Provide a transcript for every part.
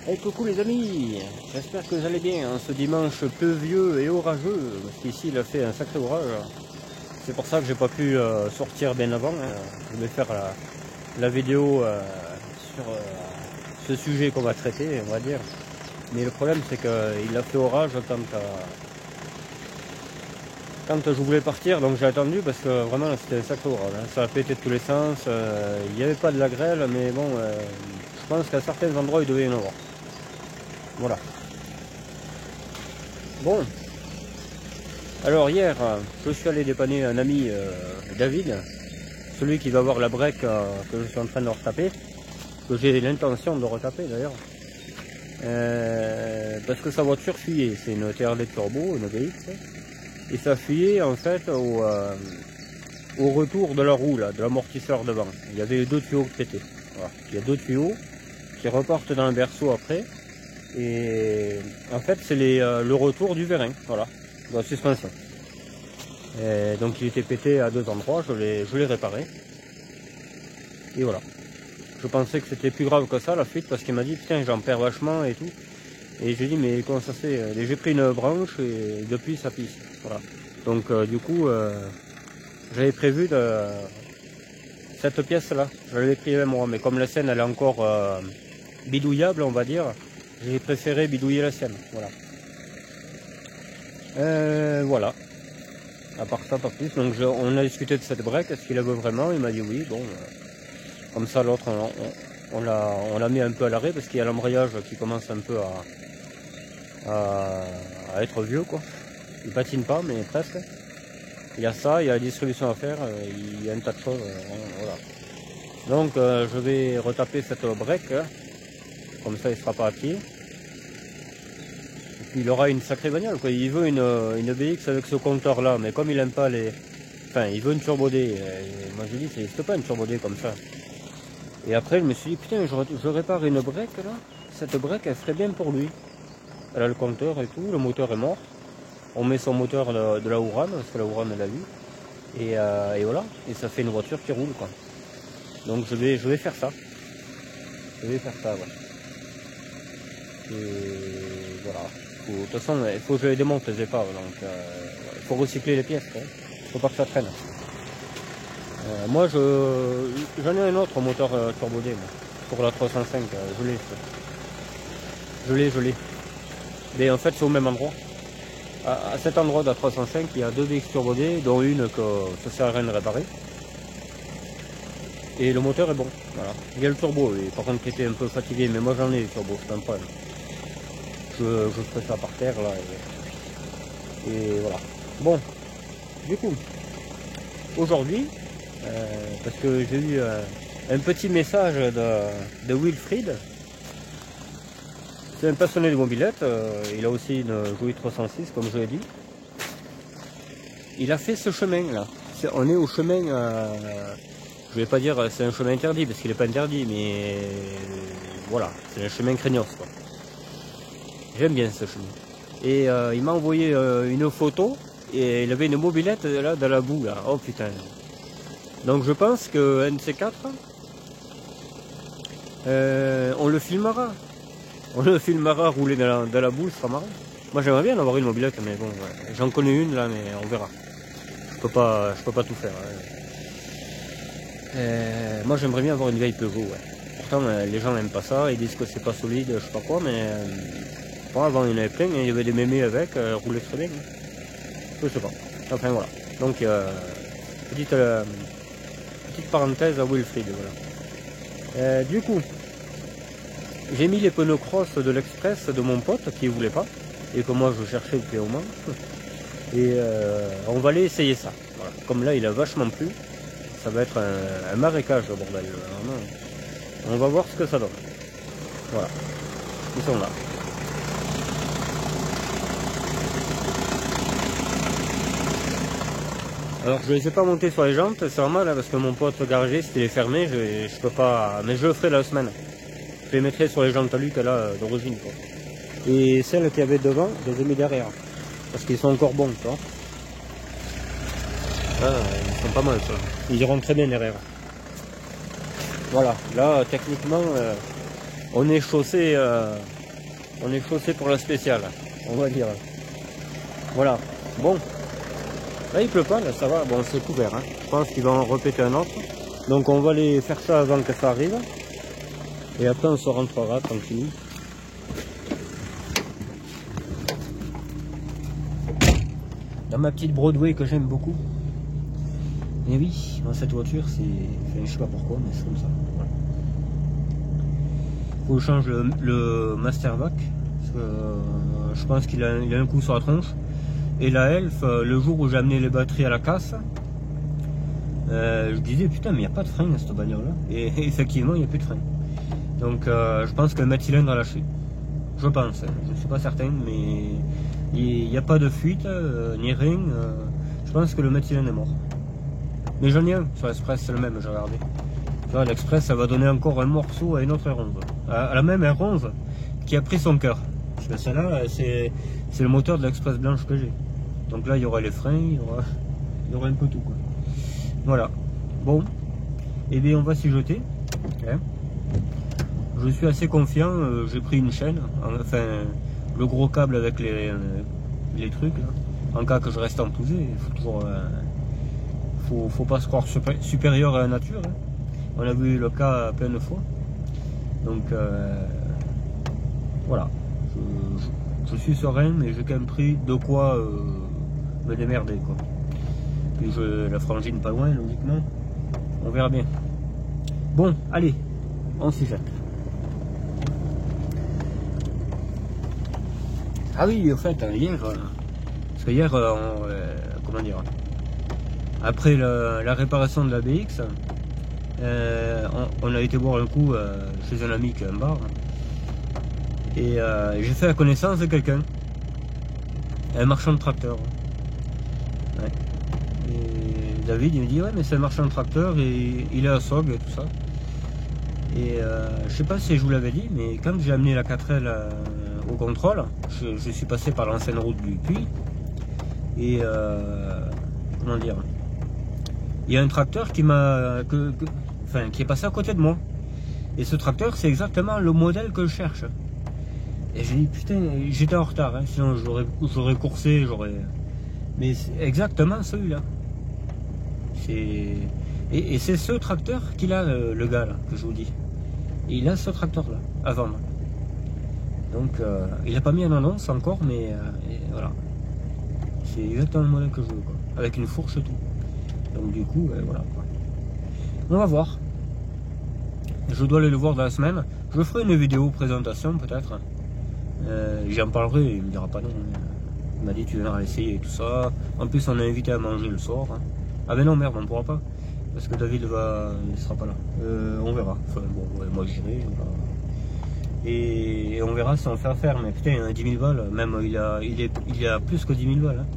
Hey, coucou les amis, j'espère que vous allez bien en ce dimanche pluvieux et orageux, parce qu'ici il a fait un sacré orage. C'est pour ça que j'ai pas pu sortir bien avant. Je vais faire la vidéo sur ce sujet qu'on va traiter, on va dire. Mais le problème c'est qu'il a fait orage quand je voulais partir, donc j'ai attendu parce que vraiment c'était un sacré orage. Ça a pété de tous les sens, il n'y avait pas de la grêle, mais bon, je pense qu'à certains endroits il devait y en avoir. Voilà. Bon, alors hier, je suis allé dépanner un ami, David, celui qui va avoir la break que je suis en train de retaper, que j'ai l'intention de retaper d'ailleurs, parce que sa voiture fuyait, c'est une TRD Turbo, une VX, et ça fuyait en fait au retour de la roue, là, de l'amortisseur devant. Il y avait deux tuyaux pétés. Voilà. Il y a deux tuyaux qui repartent dans le berceau après. Et en fait c'est le retour du vérin, voilà, de la suspension. Et donc il était pété à deux endroits, je l'ai réparé. Et voilà. Je pensais que c'était plus grave que ça la fuite, parce qu'il m'a dit putain j'en perds vachement et tout. Et j'ai dit mais comment ça se fait? Et j'ai pris une branche et depuis ça pisse. Voilà. Donc du coup j'avais prévu cette pièce là, je l'avais pris avec moi, mais comme la scène elle est encore bidouillable on va dire, j'ai préféré bidouiller la sienne, voilà. Voilà. À part ça, pas plus. Donc on a discuté de cette break, est-ce qu'il la veut vraiment? Il m'a dit oui. Bon, comme ça l'autre on l'a mis un peu à l'arrêt parce qu'il y a l'embrayage qui commence un peu à être vieux quoi. Il patine pas mais presque. Il y a ça, il y a la distribution à faire, il y a un tas de choses. Voilà. Donc je vais retaper cette break, comme ça il sera pas à pied. Il aura une sacrée bagnole quoi. Il veut une BX avec ce compteur là, mais comme il aime pas les... Enfin il veut une Turbo D. Moi j'ai dit ça n'existe pas une Turbo D comme ça. Et après je me suis dit putain je répare une break là. Cette break elle serait bien pour lui. Elle a le compteur et tout, le moteur est mort. On met son moteur de la Ouran, parce que la Ouran elle a eu. Et voilà, et ça fait une voiture qui roule quoi. Donc je vais faire ça. Je vais faire ça ouais. Et voilà. De toute façon, il faut que je les démonte les épaves, donc il faut recycler les pièces, il ne faut pas que ça traîne. Moi, j'en ai un autre moteur Turbo D, moi, pour la 305, je l'ai. Mais en fait, c'est au même endroit. À cet endroit de la 305, il y a deux VX Turbo D, dont une que ça sert à rien de réparer. Et le moteur est bon, voilà. Il y a le turbo, et par contre, qui était un peu fatigué, mais moi j'en ai le turbo, c'est pas un problème. Je ferai ça par terre là et voilà. Bon, du coup, aujourd'hui, parce que j'ai eu un petit message de Wilfried, c'est un passionné de mobilette, il a aussi une Joey 306 comme je l'ai dit. Il a fait ce chemin là, on est au chemin, je vais pas dire c'est un chemin interdit parce qu'il n'est pas interdit, mais voilà, c'est un chemin craignos quoi. J'aime bien ce chemin. Et il m'a envoyé une photo et il avait une mobilette là dans la boue là. Oh putain. Donc je pense que NC4 on le filmera. On le filmera rouler dans la boue, ce sera marrant. Moi j'aimerais bien avoir une mobilette mais bon ouais. J'en connais une là mais on verra. Je peux pas tout faire. Moi j'aimerais bien avoir une vieille Peugeot ouais. Pourtant les gens n'aiment pas ça, ils disent que c'est pas solide, je sais pas quoi, mais bon, avant il y en avait plein, il y avait des mémés avec, roulaient très bien. Je sais pas. Enfin voilà. Donc petite parenthèse à Wilfried, voilà. Du coup, j'ai mis les pneus cross de l'Express de mon pote qui voulait pas, et que moi je cherchais depuis au moins. Et on va aller essayer ça. Voilà. Comme là il a vachement plu, ça va être un marécage le bordel. On va voir ce que ça donne. Voilà. Ils sont là. Alors je les ai pas montés sur les jantes, c'est normal hein, parce que mon pote garagiste il est fermé, je peux pas. Mais je le ferai la semaine. Je les mettrai sur les jantes à lui qu'elle a d'origine. Et celles qu'il y avait devant, je les ai mis derrière. Parce qu'ils sont encore bons, tu vois. Ah, ils sont pas mal ça. Ils iront très bien derrière. Voilà, là techniquement on est chaussé pour la spéciale, on va dire. Voilà. Bon, là il pleut pas, là ça va, bon c'est couvert, hein. Je pense qu'il va en répéter un autre. Donc on va aller faire ça avant que ça arrive. Et après on se rentrera tranquille. Dans ma petite Broadway que j'aime beaucoup. Et oui, dans cette voiture, c'est... Enfin, je sais pas pourquoi, mais c'est comme ça. Voilà. Faut que je change le Mastervac. Parce que, je pense qu'il a un coup sur la tronche. Et la Elf, le jour où j'ai amené les batteries à la casse, je disais putain mais il n'y a pas de frein à cette bagnole là. Et effectivement il n'y a plus de frein. Donc je pense que le maître-cylindre a lâché. Je pense, je ne suis pas certain, mais il n'y a pas de fuite, ni rien. Je pense que le maître-cylindre est mort. Mais j'en ai un sur l'Express, c'est le même, j'ai regardé. Tu vois, l'Express ça va donner encore un morceau à une autre R11. À la même R11 qui a pris son cœur. Parce que celle-là, c'est le moteur de l'Express blanche que j'ai. Donc là il y aura les freins, il y aura un peu tout quoi. Voilà. Bon. Et bien on va s'y jeter. Hein. Je suis assez confiant, j'ai pris une chaîne, enfin le gros câble avec les trucs là. En cas que je reste empousé, il faut toujours faut pas se croire supérieur à la nature. Hein. On a vu le cas plein de fois. Donc voilà. Je suis serein, mais j'ai quand même pris de quoi me démerder quoi. Puis la frangine pas loin logiquement. On verra bien. Bon, allez, on s'y jette. Ah oui, au fait, hier, parce que hier, comment dire, après la réparation de la BX, on a été boire un coup chez un ami qui a un bar. Et j'ai fait la connaissance de quelqu'un, un marchand de tracteur. Ouais. Et David il me dit ouais mais c'est un marchand de tracteur et il est à Sog et tout ça. Et je sais pas si je vous l'avais dit, mais quand j'ai amené la 4L au contrôle, je suis passé par l'ancienne route du Puy. Et comment dire, il y a un tracteur qui m'a qui est passé à côté de moi. Et ce tracteur c'est exactement le modèle que je cherche. Et j'ai dit putain, j'étais en retard, hein, sinon j'aurais coursé, mais c'est exactement celui-là. Et c'est ce tracteur qu'il a, le gars là, que je vous dis. Et il a ce tracteur là, à vendre. Donc il n'a pas mis en annonce encore, mais voilà. C'est exactement le modèle que je veux, quoi. Avec une fourche et tout. Donc du coup, voilà. Quoi. On va voir. Je dois aller le voir dans la semaine. Je ferai une vidéo présentation peut-être. J'en parlerai, il me dira pas non. Il m'a dit tu viendras l'essayer et tout ça. En plus on a invité à manger le soir. Hein. Ah ben non merde, on ne pourra pas. Parce que David il sera pas là. On verra. Enfin bon, ouais, moi j'irai. Et on verra si on fait affaire. Mais putain, il a 10 000 balles. Même il a plus que 10 000 balles. Hein.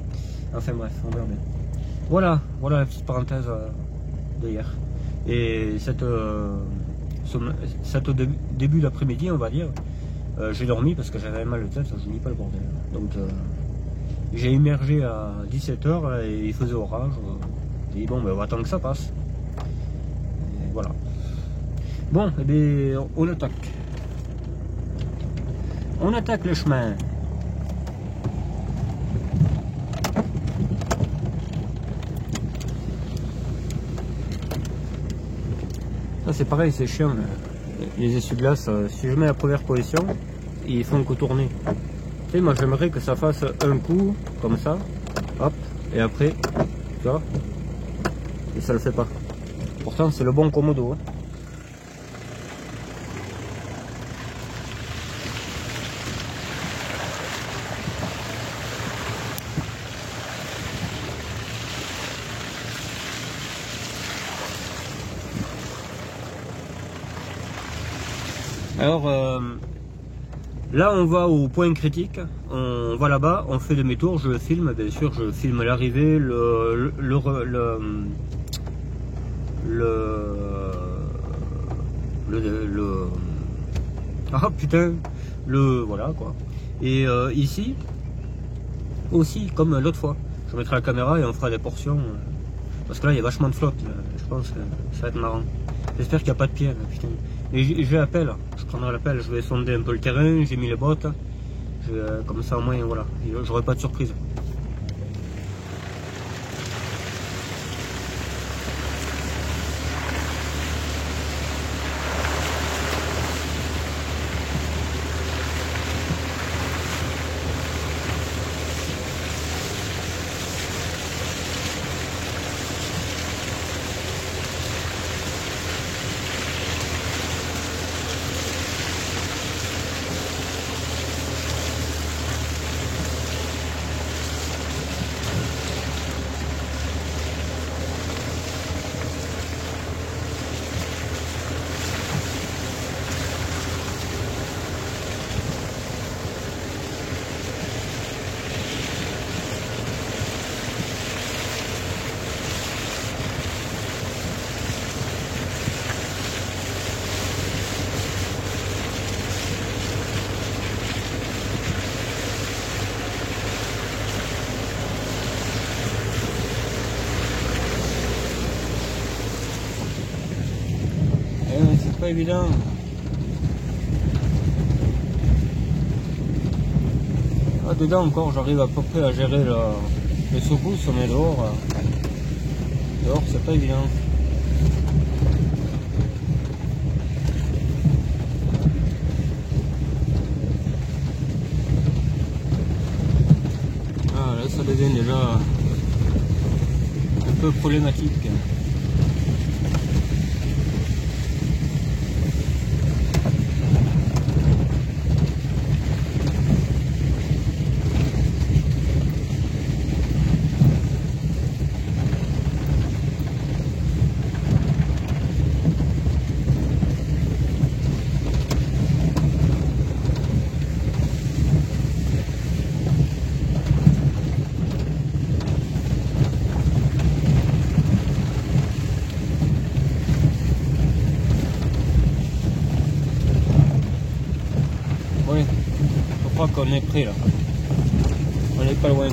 Enfin bref, on verra bien. Voilà la petite parenthèse d'hier. Et cette début d'après-midi, on va dire, j'ai dormi parce que j'avais mal de tête, je dis pas le bordel. Donc j'ai immergé à 17 h et il faisait orage. J'ai dit bon ben on va attendre que ça passe. Et voilà. Bon, et bien on attaque. On attaque le chemin. Ça c'est pareil, c'est chiant. Les essuie-glaces, si je mets la première position, ils font que tourner. Tu sais, moi j'aimerais que ça fasse un coup, comme ça, hop, et après, tu vois, et ça le fait pas. Pourtant c'est le bon commodo. Hein. Alors là on va au point critique, on va là-bas, on fait demi-tour, je filme, bien sûr je filme l'arrivée, ah putain, voilà quoi. Et ici aussi comme l'autre fois, je mettrai la caméra et on fera des portions, parce que là il y a vachement de flotte, là. Je pense que ça va être marrant. J'espère qu'il n'y a pas de pierre, putain. Et j'ai appel, je prendrai la pelle, je vais sonder un peu le terrain, j'ai mis les bottes. Comme ça au moins voilà, j'aurai pas de surprise. C'est pas évident. Ah, dedans encore j'arrive à peu près à gérer les secousses, mais dehors c'est pas évident. Ah là ça devient déjà un peu problématique. Oui, je crois qu'on est prêt là. On n'est pas loin.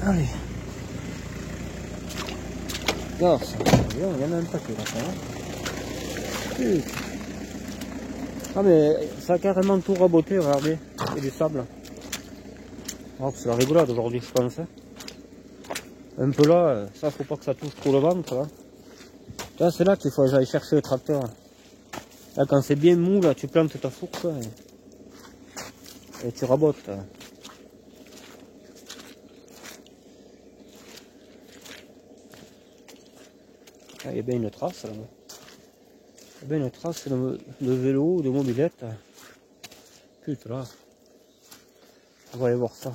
Allez. Alors, il y en a un paquet là. Hein. Ah mais ça a carrément tout raboté, regardez. Et du sable. Oh, c'est la rigolade aujourd'hui, je pense. Hein. Un peu là, ça faut pas que ça touche trop le ventre. Là, là c'est là qu'il faut que j'aille chercher le tracteur. Là quand c'est bien mou, là tu plantes ta fourche et tu rabotes. Ah, il y a bien une trace là. Il y a bien une trace de vélo, de mobilette. Putain là. On va aller voir ça.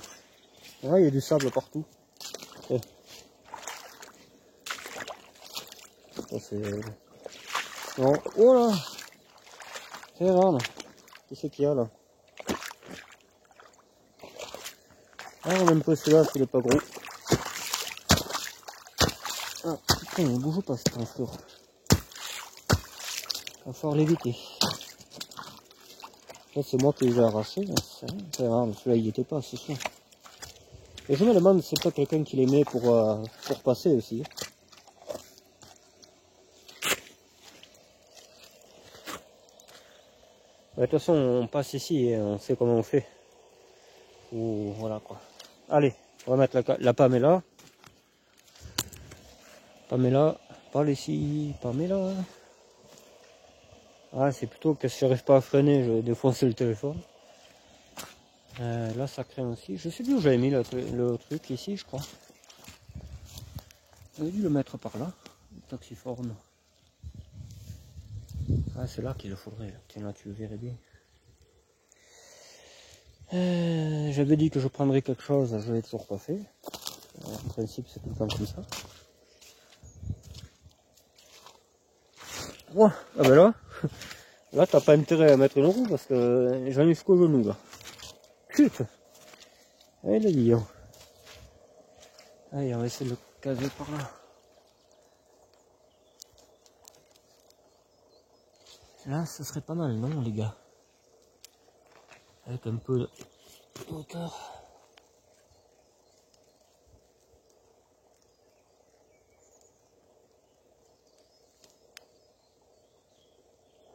Ouais, il y a du sable partout. Et... ça c'est... Non. Oh là. C'est énorme. Qu'est-ce qu'il y a là? Ah, même pas celui-là, il est pas gros. Ah, putain, il ne bouge pas ce transport. Il va falloir l'éviter. Ça, c'est moi qui les ai arrachés. C'est rare, celui-là, il n'y était pas, c'est sûr. Et je me demande si c'est pas quelqu'un qui les met pour passer aussi. De toute façon, on passe ici et on sait comment on fait. Ou voilà quoi. Allez, on va mettre la Pamela. Pamela, parle ici, Pamela. Ah, c'est plutôt que si j'arrive pas à freiner, je vais défoncer le téléphone. Là, ça craint aussi. Je sais plus où j'avais mis le truc ici, je crois. J'aurais dû le mettre par là, le taxiforme. Ah, c'est là qu'il le faudrait. Tiens, là, tu le verrais bien. J'avais dit que je prendrais quelque chose, je l'ai toujours pas fait. En principe, c'est tout le temps comme ça. Ouais. Ah ben là t'as pas intérêt à mettre une roue parce que j'en ai jusqu'au genou là. Putain. Allez le guillon. Allez, on va essayer de le caser par là. Là, ce serait pas mal, non, les gars? Avec un peu de hauteur.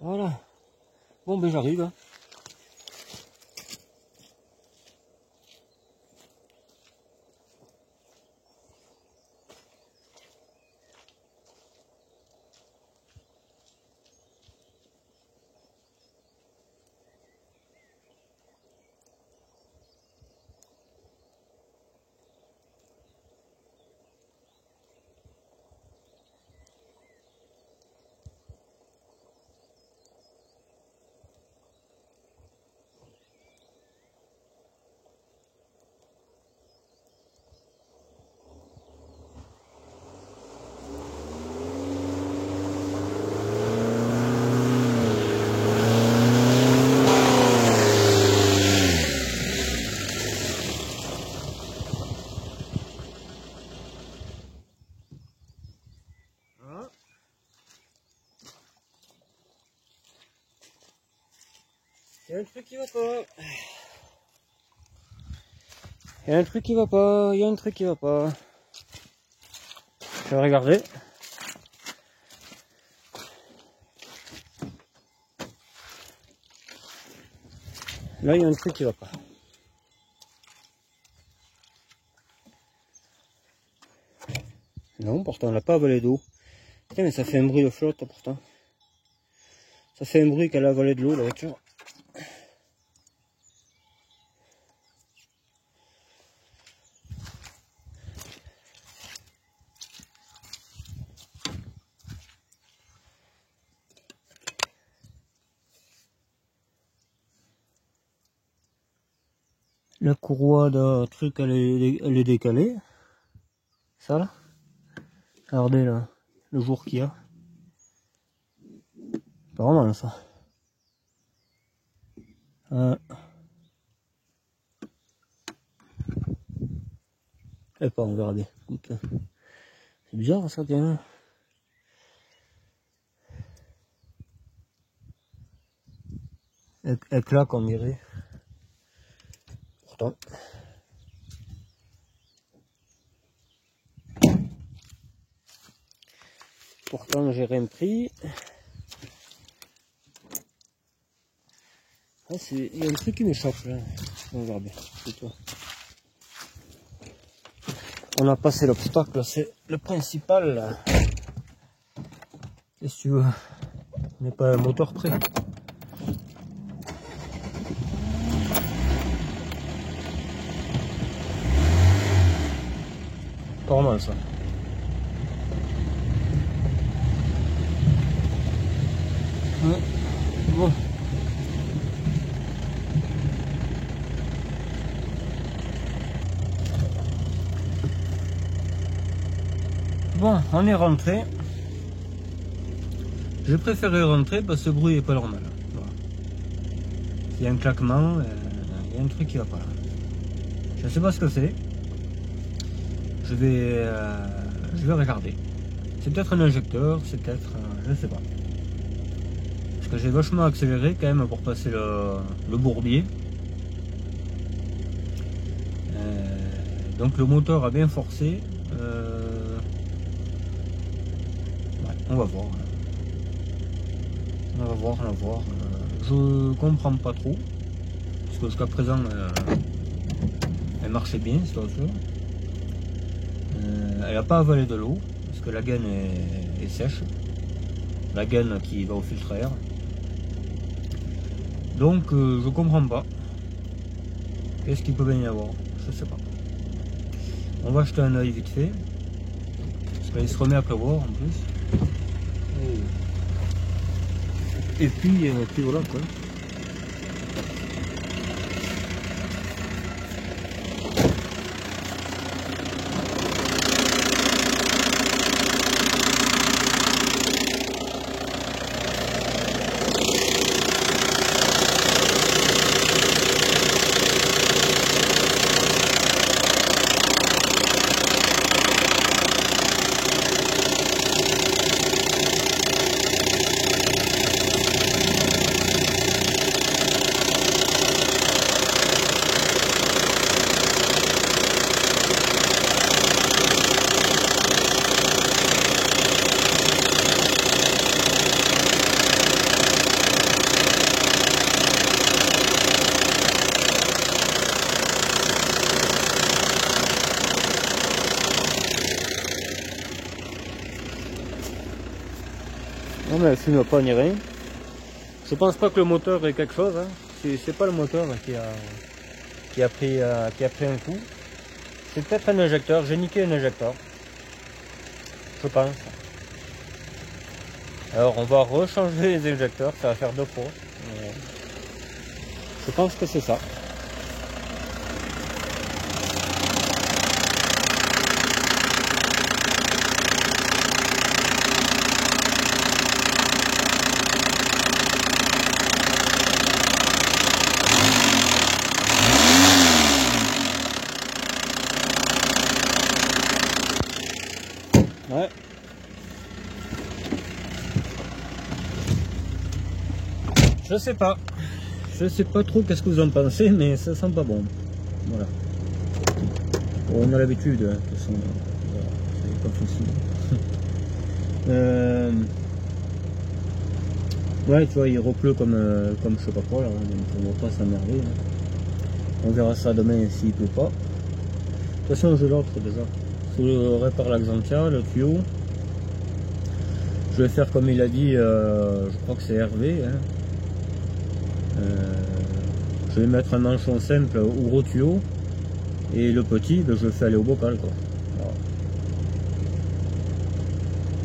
Voilà. Bon, ben j'arrive. Hein. Il y a un truc qui va pas. Il y a un truc qui va pas. Il y a un truc qui va pas. Je vais regarder. Là, il y a un truc qui va pas. Non, pourtant, on l'a pas avalé d'eau. Putain, mais ça fait un bruit de flotte, pourtant. Ça fait un bruit qu'elle a avalé de l'eau, la voiture. La courroie de truc, elle est décalée. Ça, là. Regardez, là, le jour qu'il y a. Pas vraiment, ça. Et pas, regardez. C'est bizarre, ça, bien. Elle claque, on dirait. Pourtant. Pourtant, j'ai rien pris. Ah, il y a un truc qui m'échappe là. Regardez, c'est toi. On a passé l'obstacle, c'est le principal là. Qu'est-ce que tu veux? On n'est pas un moteur prêt. Pas normal ça. Ouais. Bon. Bon, on est rentré. J'ai préféré rentrer parce que ce bruit est pas normal. Voilà. Il y a un claquement, il y a un truc qui va pas là. Je sais pas ce que c'est. Je vais regarder. C'est peut-être un injecteur, c'est peut-être, je sais pas. Parce que j'ai vachement accéléré quand même pour passer le bourbier. Donc le moteur a bien forcé. Ouais, on va voir. On va voir. Je comprends pas trop. Parce que jusqu'à présent, elle marchait bien cette voiture. Elle n'a pas avalé de l'eau. Parce que la gaine est sèche. La gaine qui va au filtre à air. Donc je comprends pas. Qu'est-ce qu'il peut bien y avoir? Je sais pas. On va jeter un œil vite fait. Parce qu'il se remet à pleuvoir en plus. Et puis voilà quoi. Non mais elle fume pas ni rien. Je pense pas que le moteur ait quelque chose, hein. C'est pas le moteur qui a pris un coup. C'est peut-être un injecteur, j'ai niqué un injecteur. Je pense. Alors on va rechanger les injecteurs, ça va faire 2 fois. Je pense que c'est ça. Ouais. Je sais pas. Je sais pas trop qu'est-ce que vous en pensez, mais ça sent pas bon. Voilà. Bon, on a l'habitude, hein, de toute façon. Voilà, c'est pas de souci. Ouais, tu vois, il repleut comme je sais pas quoi là, donc on va pas s'emmerder. Hein. On verra ça demain s'il pleut pas. De toute façon, j'ai l'autre déjà. Je répare l'Axantia, le tuyau. Je vais faire comme il a dit, je crois que c'est Hervé. Hein. Je vais mettre un manchon simple au gros tuyau et le petit, ben, je le fais aller au bocal, quoi. Voilà.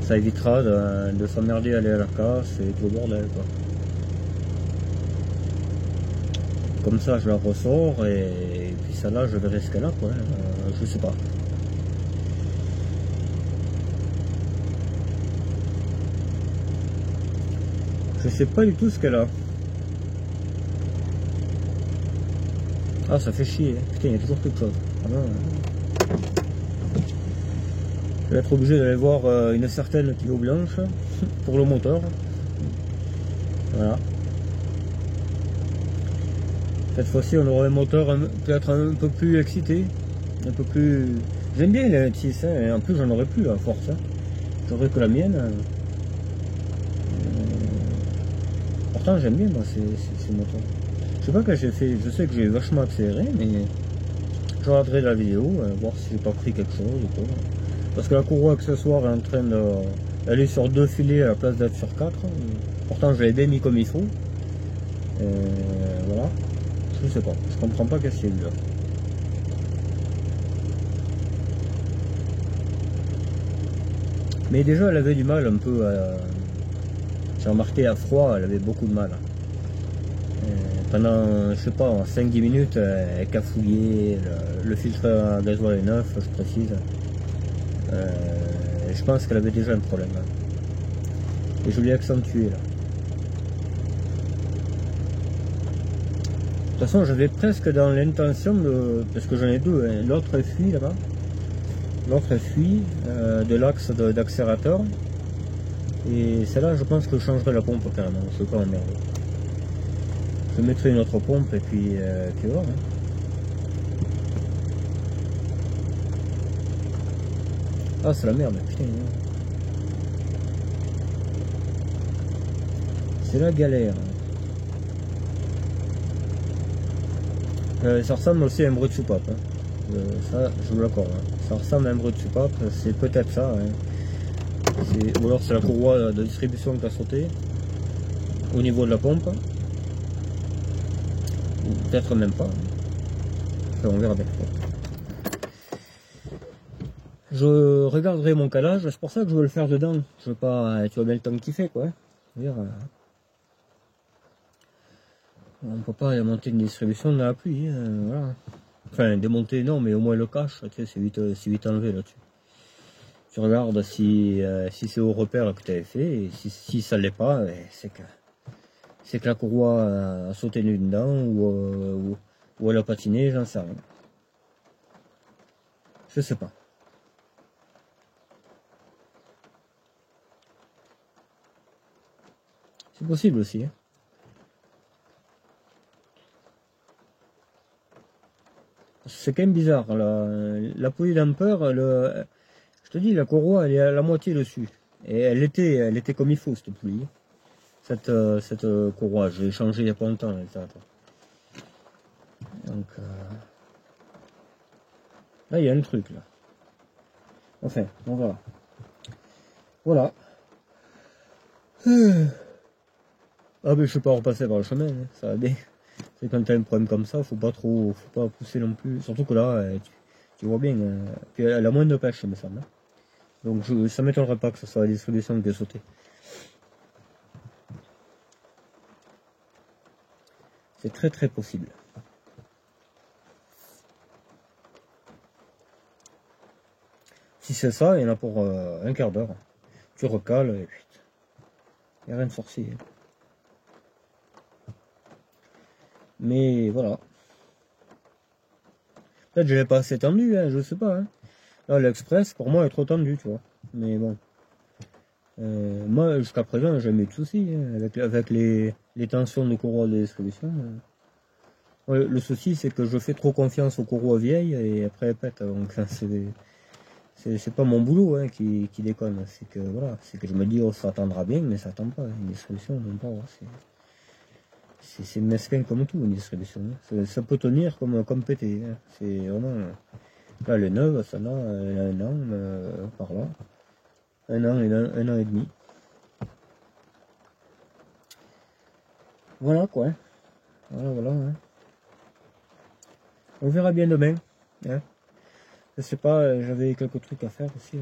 Ça évitera de s'emmerder à aller à la casse et tout le bordel, quoi. Comme ça, je la ressors et puis celle-là, je verrai ce qu'elle a, quoi. Je sais pas. Je sais pas du tout ce qu'elle a. Ah, ça fait chier. Putain, il y a toujours quelque chose. Ah non. Je vais être obligé d'aller voir une certaine kilo blanche pour le moteur. Voilà. Cette fois-ci, on aura un moteur peut-être un peu plus excité. Un peu plus... J'aime bien les 26, hein, et en plus j'en aurais plus à force. Hein. J'aurais que la mienne. Pourtant j'aime bien moi ces moteurs. Je sais pas que j'ai fait, je sais que j'ai vachement accéléré, mais je regarderai la vidéo, voir si j'ai pas pris quelque chose ou quoi. Parce que la courroie accessoire est en train d'aller sur 2 filets à la place d'être sur 4. Pourtant je l'ai bien mis comme il faut. Voilà. Je sais pas, je comprends pas qu'est-ce qu'il y a eu là. Mais déjà elle avait du mal un peu à... J'ai remarqué à froid, elle avait beaucoup de mal. Pendant, je sais pas, 5-10 minutes, elle cafouillait, le filtre à gasoil est neuf, je précise. Je pense qu'elle avait déjà un problème. Hein. Et je l'ai accentué là. De toute façon, j'avais presque dans l'intention de... Parce que j'en ai deux, hein. L'autre fuit là-bas. L'autre fuit de l'axe d'accélérateur. Et celle-là, je pense que je changerai la pompe carrément, je ne veux pas emmerder. Je mettrai une autre pompe et puis voilà. Hein. Ah, c'est la merde, putain. C'est la galère. Ça ressemble aussi à un bruit de soupape. Hein. Ça, je vous l'accorde. Hein. Ça ressemble à un bruit de soupape, c'est peut-être ça. Hein. Ou alors c'est la courroie de distribution qui a sauté au niveau de la pompe. Ou peut-être même pas. Enfin, on verra bien. Je regarderai mon calage, c'est pour ça que je veux le faire dedans. Je veux pas, tu vois bien le temps qu'il fait, quoi. Dire, on peut pas monter une distribution dans la pluie, hein, voilà. Enfin, démonter non, mais au moins le cache, tu sais, c'est vite enlevé là-dessus. Tu regardes si c'est au repère que tu avais fait, et si ça l'est pas, c'est que la courroie a sauté dedans, ou elle a patiné, j'en sais rien. Je sais pas. C'est possible aussi. Hein. C'est quand même bizarre. La poulie d'ampère, je te dis, la courroie, elle est à la moitié dessus. Et elle était comme il faut, cette poulie. Cette courroie, je l'ai changée il n'y a pas longtemps. Donc, là, il y a un truc, là. Enfin, on va. Voilà. Ah mais je suis pas repassé par le chemin, hein, ça va bien. C'est quand t'as un problème comme ça, faut pas pousser non plus. Surtout que là, tu vois bien, puis elle a moins de pêche, il me semble. Hein. Donc ça m'étonnerait pas que ce soit la distribution qui a sauté. C'est très très possible. Si c'est ça, il y en a pour un quart d'heure. Tu recales et puis il n'y a rien de sorcier. Mais voilà. Peut-être que je l'ai pas assez tendu, hein, je sais pas. Hein. Là, l'Express, pour moi, est trop tendu, tu vois. Mais bon. Moi, jusqu'à présent, j'ai jamais eu de soucis hein, avec les tensions de courroie de distribution. Ouais, le souci, c'est que je fais trop confiance aux courroies vieilles et après elles pètent. Donc, c'est pas mon boulot hein, qui déconne. C'est que voilà, c'est que je me dis, oh, ça attendra bien, mais ça attend pas. Une distribution, non pas. C'est mesquin comme tout, une distribution. Hein. Ça peut tenir comme péter. Hein. C'est vraiment. Là, les neuves, ça là, elle a un an par là. Un an et demi. Voilà quoi. Voilà. Hein. On verra bien demain. Hein. Je sais pas, j'avais quelques trucs à faire aussi.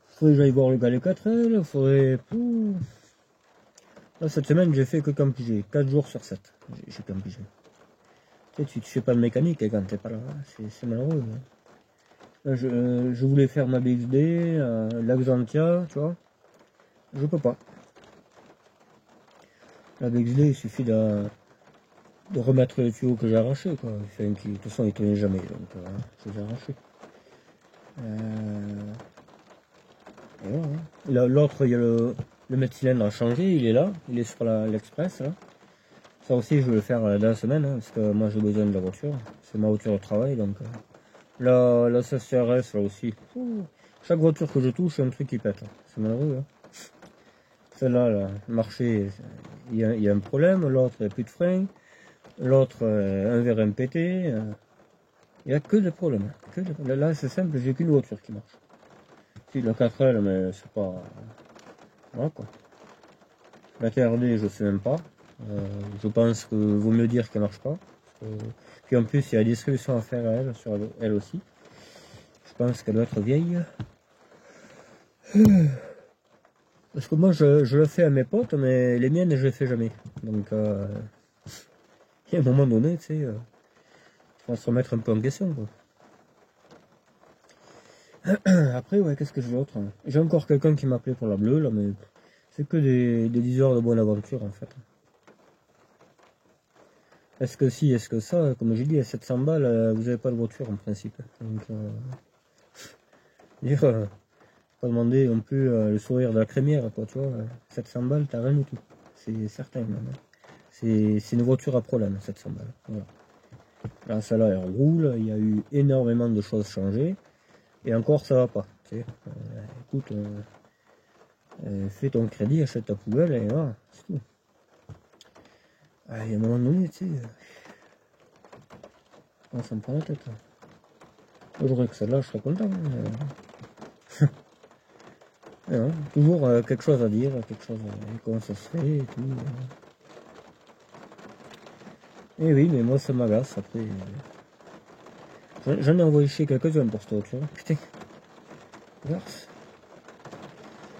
Faudrait que j'aille voir le gars des 4L, faudrait... Là, cette semaine, j'ai fait que campiger. 4 jours sur 7, j'ai campigé. Tu fais pas de mécanique quand t'es pas là, c'est malheureux. Hein. Là, je voulais faire ma BXD, l'Axantia, tu vois. Je peux pas. La BXD, il suffit de remettre le tuyau que j'ai arraché, quoi. Enfin, de toute façon, il tenait jamais, donc je l'ai arraché. Et voilà, hein. L'autre, il y a le mètre-cylindre a changé, il est là, il est sur l'Express, là. Ça aussi, je vais le faire dans la semaine, hein, parce que moi, j'ai besoin de la voiture. C'est ma voiture de travail, donc... la CCRS, là aussi. Chaque voiture que je touche, c'est un truc qui pète. C'est malheureux, hein. Celle-là, le marché, il y a un problème. L'autre, il n'y a plus de frein. L'autre, un vérin pété. Il n'y a que des problèmes. Là, c'est simple, j'ai qu'une voiture qui marche. Si, la 4L, mais c'est pas... Voilà, quoi. La TRD, je sais même pas. Je pense que vaut mieux dire qu'elle marche pas. Puis en plus, il y a la distribution à faire à elle, sur elle aussi. Je pense qu'elle doit être vieille. Parce que moi, je le fais à mes potes, mais les miennes, je les fais jamais. Donc, il y a un moment donné, tu sais, il faut se remettre un peu en question, quoi. Après, ouais, qu'est-ce que j'ai d'autre? J'ai encore quelqu'un qui m'a appelé pour la bleue, là, mais c'est que des 10 heures de bonne aventure, en fait. Est-ce que si, est-ce que ça, comme j'ai dit, à 700 balles, vous n'avez pas de voiture, en principe. Donc, pas demander non plus le sourire de la crémière, quoi, tu vois. 700 balles, t'as rien du tout. C'est certain, même. C'est une voiture à problème, 700 balles. Voilà. Là, celle-là, elle roule, il y a eu énormément de choses changées. Et encore, ça va pas. Tu sais. Écoute, fais ton crédit, achète ta poubelle, et voilà, c'est tout. Il y a un moment donné, tu sais, ça me prend la tête. J'aurais que celle-là, je serais content. Ouais, toujours quelque chose à dire, quelque chose comment ça se fait et tout. Et oui, mais moi ça m'agace après. J'en ai envoyé chez quelques-uns pour cette voiture. Putain.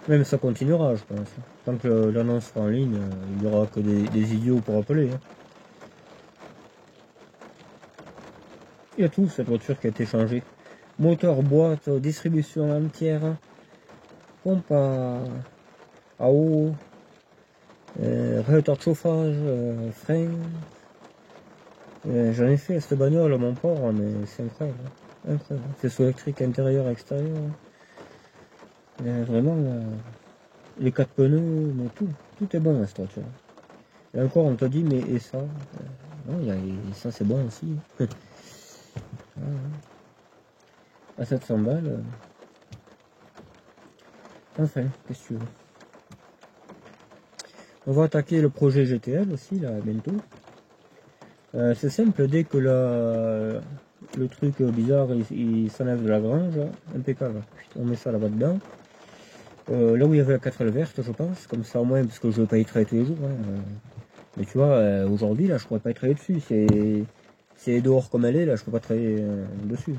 Même ça continuera, je pense. Tant que l'annonce sera en ligne, il n'y aura que des idiots pour appeler. Hein. Il y a tout cette voiture qui a été changée. Moteur, boîte, distribution entière, pompe à eau, radiateur de chauffage, frein. J'en ai fait à cette bagnole à mon port, mais c'est incroyable. Incroyable. Faisceau électrique intérieur et extérieur. Vraiment, les 4 pneus, mais tout est bon à cette voiture. Et encore, on te dit, mais et ça non, et ça c'est bon aussi. À 700 balles. Enfin, qu'est-ce que tu veux. On va attaquer le projet GTL aussi, là, bientôt. C'est simple, dès que le truc bizarre il s'enlève de la grange, impeccable. On met ça là-bas dedans. Là où il y avait la 4L verte, je pense, comme ça au moins, parce que je ne vais pas y travailler tous les jours. Hein. Mais tu vois, aujourd'hui, là, je pourrais pas y travailler dessus. C'est dehors comme elle est, là, je peux pas travailler dessus.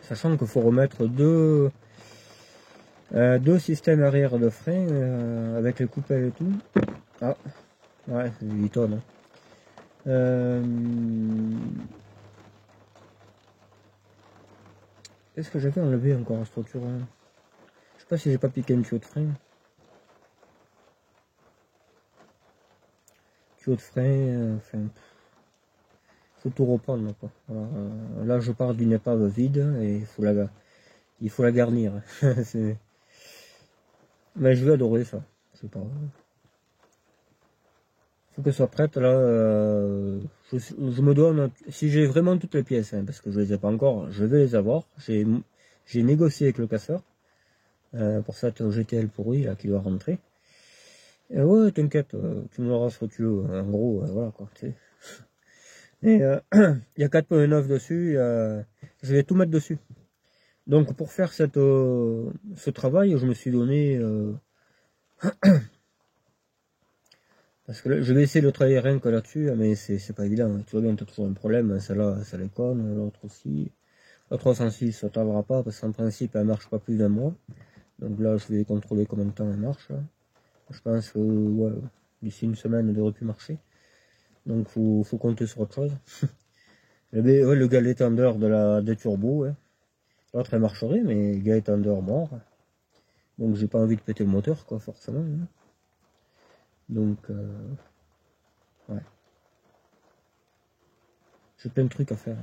Sachant qu'il faut remettre deux systèmes arrière de frein avec les coupelles et tout. Ah, ouais, c'est 8 tonnes. Qu'est-ce que j'avais enlevé encore en structure hein. Je sais pas si j'ai pas piqué un tuyau de frein. Tuyau de frein, enfin, faut tout reprendre quoi. Alors, là je pars d'une épave vide et il faut la garnir. Mais je vais adorer ça. Je sais pas. Faut qu'elle soit prête là. Je me donne, si j'ai vraiment toutes les pièces, hein, parce que je les ai pas encore, je vais les avoir. J'ai négocié avec le casseur pour cette GTL pourrie là qui doit rentrer. Et ouais, t'inquiète, tu me l'auras ce que tu veux. En gros, voilà quoi. Tu sais. Et il y a 4 pneus neufs dessus. Je vais tout mettre dessus. Donc pour faire ce travail, je me suis donné parce que là, je vais essayer de travailler rien que là-dessus, mais c'est pas évident. Tu vois bien, tu as toujours un problème. Celle-là, ça déconne, l'autre aussi. La 306, ça t'avra pas, parce qu'en principe, elle marche pas plus d'un mois. Donc là, je vais contrôler combien de temps elle marche. Je pense que ouais, d'ici une semaine, elle devrait plus marcher. Donc faut compter sur autre chose. Le galet tender des turbos, ouais. L'autre elle marcherait, mais galet tender mort. Donc j'ai pas envie de péter le moteur, quoi, forcément. Hein. Donc ouais. J'ai plein de trucs à faire.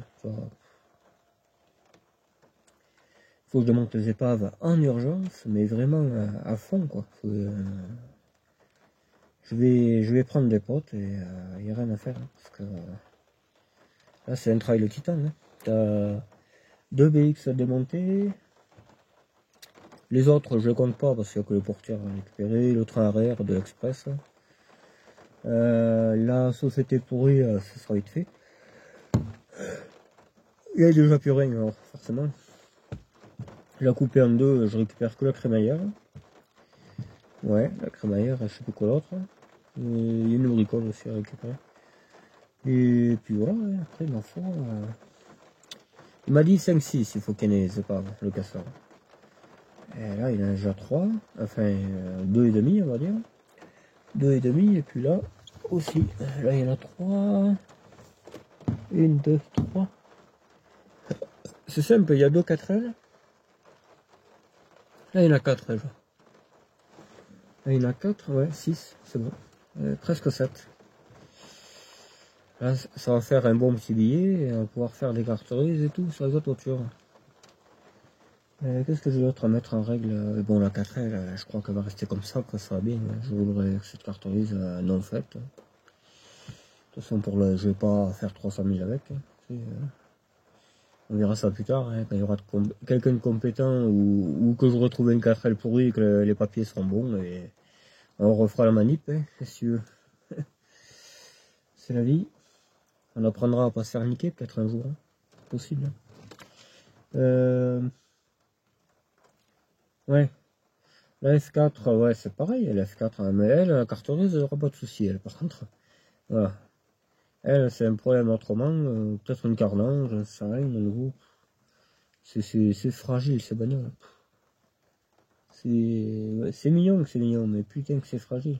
Faut que je démonte les épaves en urgence, mais vraiment à fond, quoi. Je vais prendre des potes et il n'y a rien à faire. Hein, parce que là, c'est un travail de titan. Hein. T'as 2 BX à démonter. Les autres, je ne les compte pas parce qu'il n'y a que les portières à récupérer. Le train arrière de l'Express. La société pourrie, ça sera vite fait. Il n'y a déjà plus rien, alors, forcément. Je l'ai coupé en deux, je récupère que la crémaillère. Ouais, la crémaillère, je sais plus quoi l'autre. Il y a une bricole aussi à récupérer. Et puis voilà, après il m'en faut. Il m'a dit 5-6, il faut qu'il y en ait, c'est pas le casseur. Et là il en a déjà 3, enfin 2,5 on va dire. 2,5 et puis là aussi. Là il y en a 3. 1, 2, 3. C'est simple, il y a 2 4L. Là il y en a 4 déjà. Là il y en a 4, ouais, 6, c'est bon. Presque 7. Là, ça va faire un bon petit billet et on va pouvoir faire des carterises et tout sur les autres voitures. Qu'est-ce que j'ai d'autre à mettre en règle? Bon, la 4L, je crois qu'elle va rester comme ça, que ça va bien. Je voudrais que cette carterise non faite. De toute façon, je vais pas faire 300 000 avec. On verra ça plus tard, hein, quand il y aura quelqu'un de compétent ou que je retrouve une 4L pourrie et que les papiers seront bons. Et on refera la manip, hein, si tu veux. C'est la vie. On apprendra à pas se faire niquer peut-être un jour. Hein. Possible. Ouais. La F4, ouais, c'est pareil. La F4, hein, mais elle, la carterise, elle n'aura pas de souci. Elle, par contre, voilà. Elle, c'est un problème autrement. Peut-être une carlinge, j'en sais rien, de nouveau. C'est fragile, ces bagnoles. C'est mignon, mais putain que c'est fragile.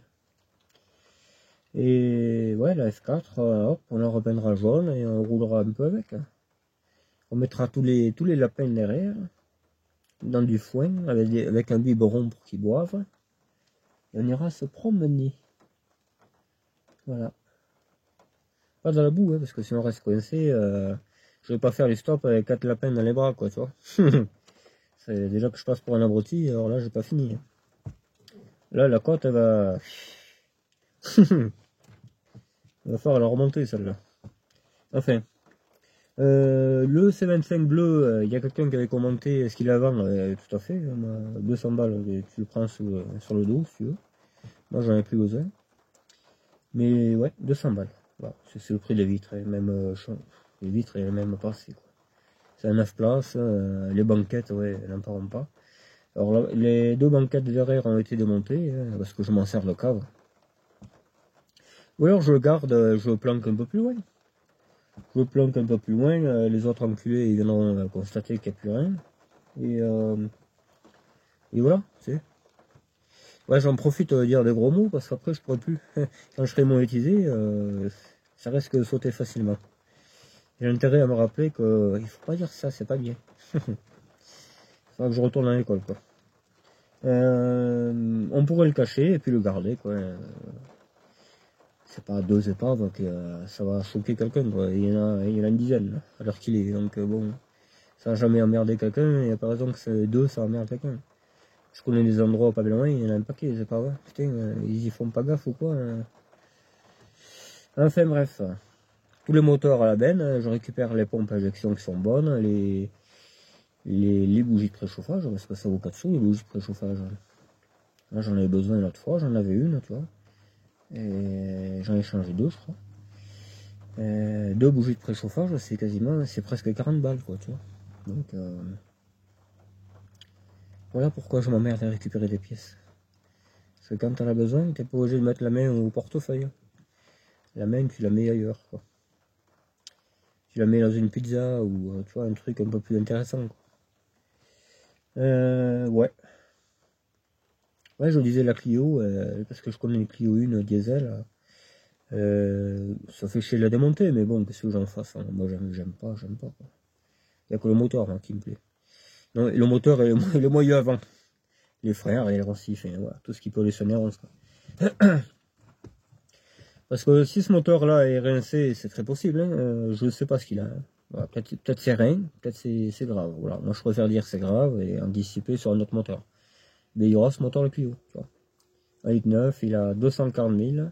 Et ouais, la F4, hop, on la repeindra jaune et on roulera un peu avec. Hein. On mettra tous les lapins derrière, dans du foin, avec un biberon pour qu'ils boivent. Et on ira se promener. Voilà. Pas dans la boue, hein, parce que si on reste coincé, je vais pas faire les stops avec 4 lapins dans les bras, quoi, tu vois. C'est déjà que je passe pour un abruti, alors là, j'ai pas fini. Hein. Là, la côte, elle va... il va falloir la remonter, celle-là. Enfin. Le C25 bleu, il y a quelqu'un qui avait commenté ce qu'il a à vendre, tout à fait, 200 balles, tu le prends sur le dos si tu veux. Moi j'en ai plus besoin. Mais ouais, 200 balles. Voilà, c'est le prix des vitres, et même les vitres, elles même pas assez. C'est à 9 places, les banquettes, ouais, elles n'en parlent pas. Alors là, les deux banquettes derrière ont été démontées, hein, parce que je m'en sers de cave. Ou alors je le garde, je le planque un peu plus loin. Je le planque un peu plus loin, les autres enculés ils viendront constater qu'il n'y a plus rien. Et voilà, c'est. Ouais, j'en profite de dire des gros mots, parce qu'après je pourrais plus. Quand je serai monétisé, ça risque de sauter facilement. J'ai intérêt à me rappeler qu'il faut pas dire ça, c'est pas bien. Faudra que je retourne à l'école, quoi. On pourrait le cacher et puis le garder, quoi. C'est pas deux épaves que ça va choquer quelqu'un, quoi. Il y en a une dizaine, là, à l'heure qu'il est. Donc bon, ça n'a jamais emmerdé quelqu'un, il n'y a pas raison que c'est deux, ça emmerde quelqu'un. Je connais des endroits pas bien loin, il y en a un paquet, c'est pas vrai. Putain, ils y font pas gaffe ou quoi. Enfin bref. Tous les moteurs à la benne, je récupère les pompes à injection qui sont bonnes, les bougies de préchauffage, parce que ça vaut 4 sous, les bougies de préchauffage. Là j'en avais besoin l'autre fois, j'en avais une, tu vois. Et j'en ai changé deux, je crois. Deux bougies de préchauffage, c'est presque 40 balles, quoi, tu vois. Donc, voilà pourquoi je m'emmerde à récupérer des pièces. Parce que quand t'en as besoin, t'es pas obligé de mettre la main au portefeuille. La main, tu la mets ailleurs, quoi. Tu la mets dans une pizza ou, tu vois, un truc un peu plus intéressant, quoi. Ouais. Ouais, je disais la Clio, parce que je connais une Clio 1 diesel. Ça fait chier de la démonter, mais bon, qu'est-ce que j'en fasse, hein. Moi, j'aime pas, quoi. Il n'y a que le moteur, hein, qui me plaît. Non, le moteur et le moyeu avant. Les frères et les rossifs, et voilà, tout ce qui peut les sonner, on sera. Parce que si ce moteur-là est rincé, c'est très possible, hein, je ne sais pas ce qu'il a. Hein. Voilà, peut-être c'est rien, peut-être c'est grave. Voilà, moi je préfère dire c'est grave et anticiper sur un autre moteur. Mais il y aura ce moteur le Clio, tu vois. 1,9 litre, il a 240 000.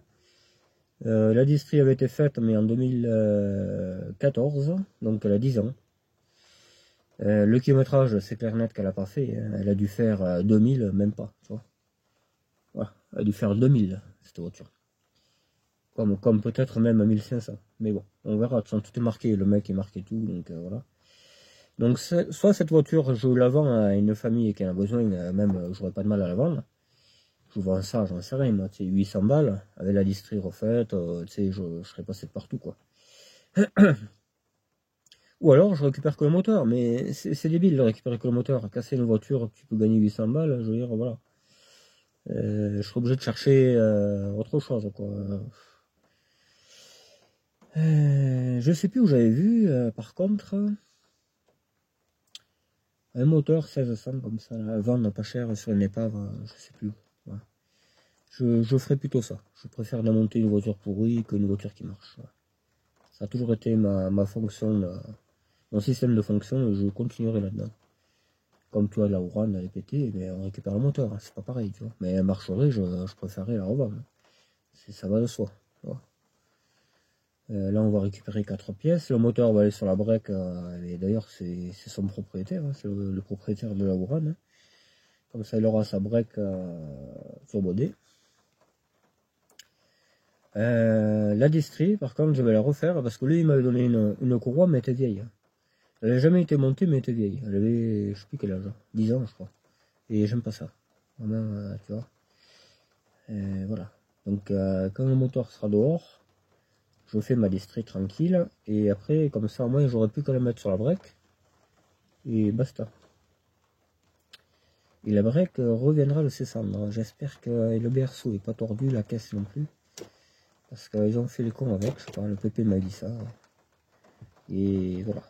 La distrie avait été faite mais en 2014, donc elle a 10 ans. Le kilométrage, c'est clair net qu'elle a pas fait. Hein. Elle a dû faire 2000, même pas, tu vois. Voilà, elle a dû faire 2000, cette voiture. Comme peut-être même 1500. Mais bon, on verra. Tout est marqué, le mec est marqué tout, donc voilà. Donc soit cette voiture, je la vends à une famille qui en a besoin, même j'aurais pas de mal à la vendre. Je vends ça, j'en sais rien, moi, tu sais, 800 balles, avec la distrie refaite, tu sais, je serais passé de partout, quoi. Ou alors je récupère que le moteur, mais c'est débile de récupérer que le moteur. Casser une voiture, tu peux gagner 800 balles, je veux dire, voilà. Je serais obligé de chercher autre chose, quoi. Je sais plus où j'avais vu, par contre, un moteur 1600 comme ça, là, à vendre pas cher sur une épave, je sais plus. Voilà. Je ferais plutôt ça. Je préfère démonter une voiture pourrie qu'une voiture qui marche. Voilà. Ça a toujours été ma fonction, mon système de fonction, et je continuerai là-dedans. Comme toi, la Ouran, elle est pétée, mais on récupère le moteur, hein, c'est pas pareil, tu vois. Mais elle marcherait, je préférerais la revendre. Ça va de soi. Voilà. Là, on va récupérer 4 pièces. Le moteur va aller sur la break. Et d'ailleurs, c'est son propriétaire. Hein, c'est le propriétaire de la Ouran. Hein. Comme ça, il aura sa break turbodée. La distrie, par contre, je vais la refaire. Parce que lui, il m'avait donné une courroie, mais elle était vieille. Elle n'a jamais été montée, mais elle était vieille. Elle avait, je sais plus quel âge. 10 ans, je crois. Et j'aime pas ça. Vraiment, tu vois. Voilà. Donc, quand le moteur sera dehors, je fais ma distrie tranquille, et après, comme ça, au moins, j'aurais plus qu'à la mettre sur la break, et basta. Et la break reviendra de ses cendres. J'espère que le berceau est pas tordu, la caisse non plus, parce qu'ils ont fait les cons avec, je sais pas, le pépé m'a dit ça, et voilà.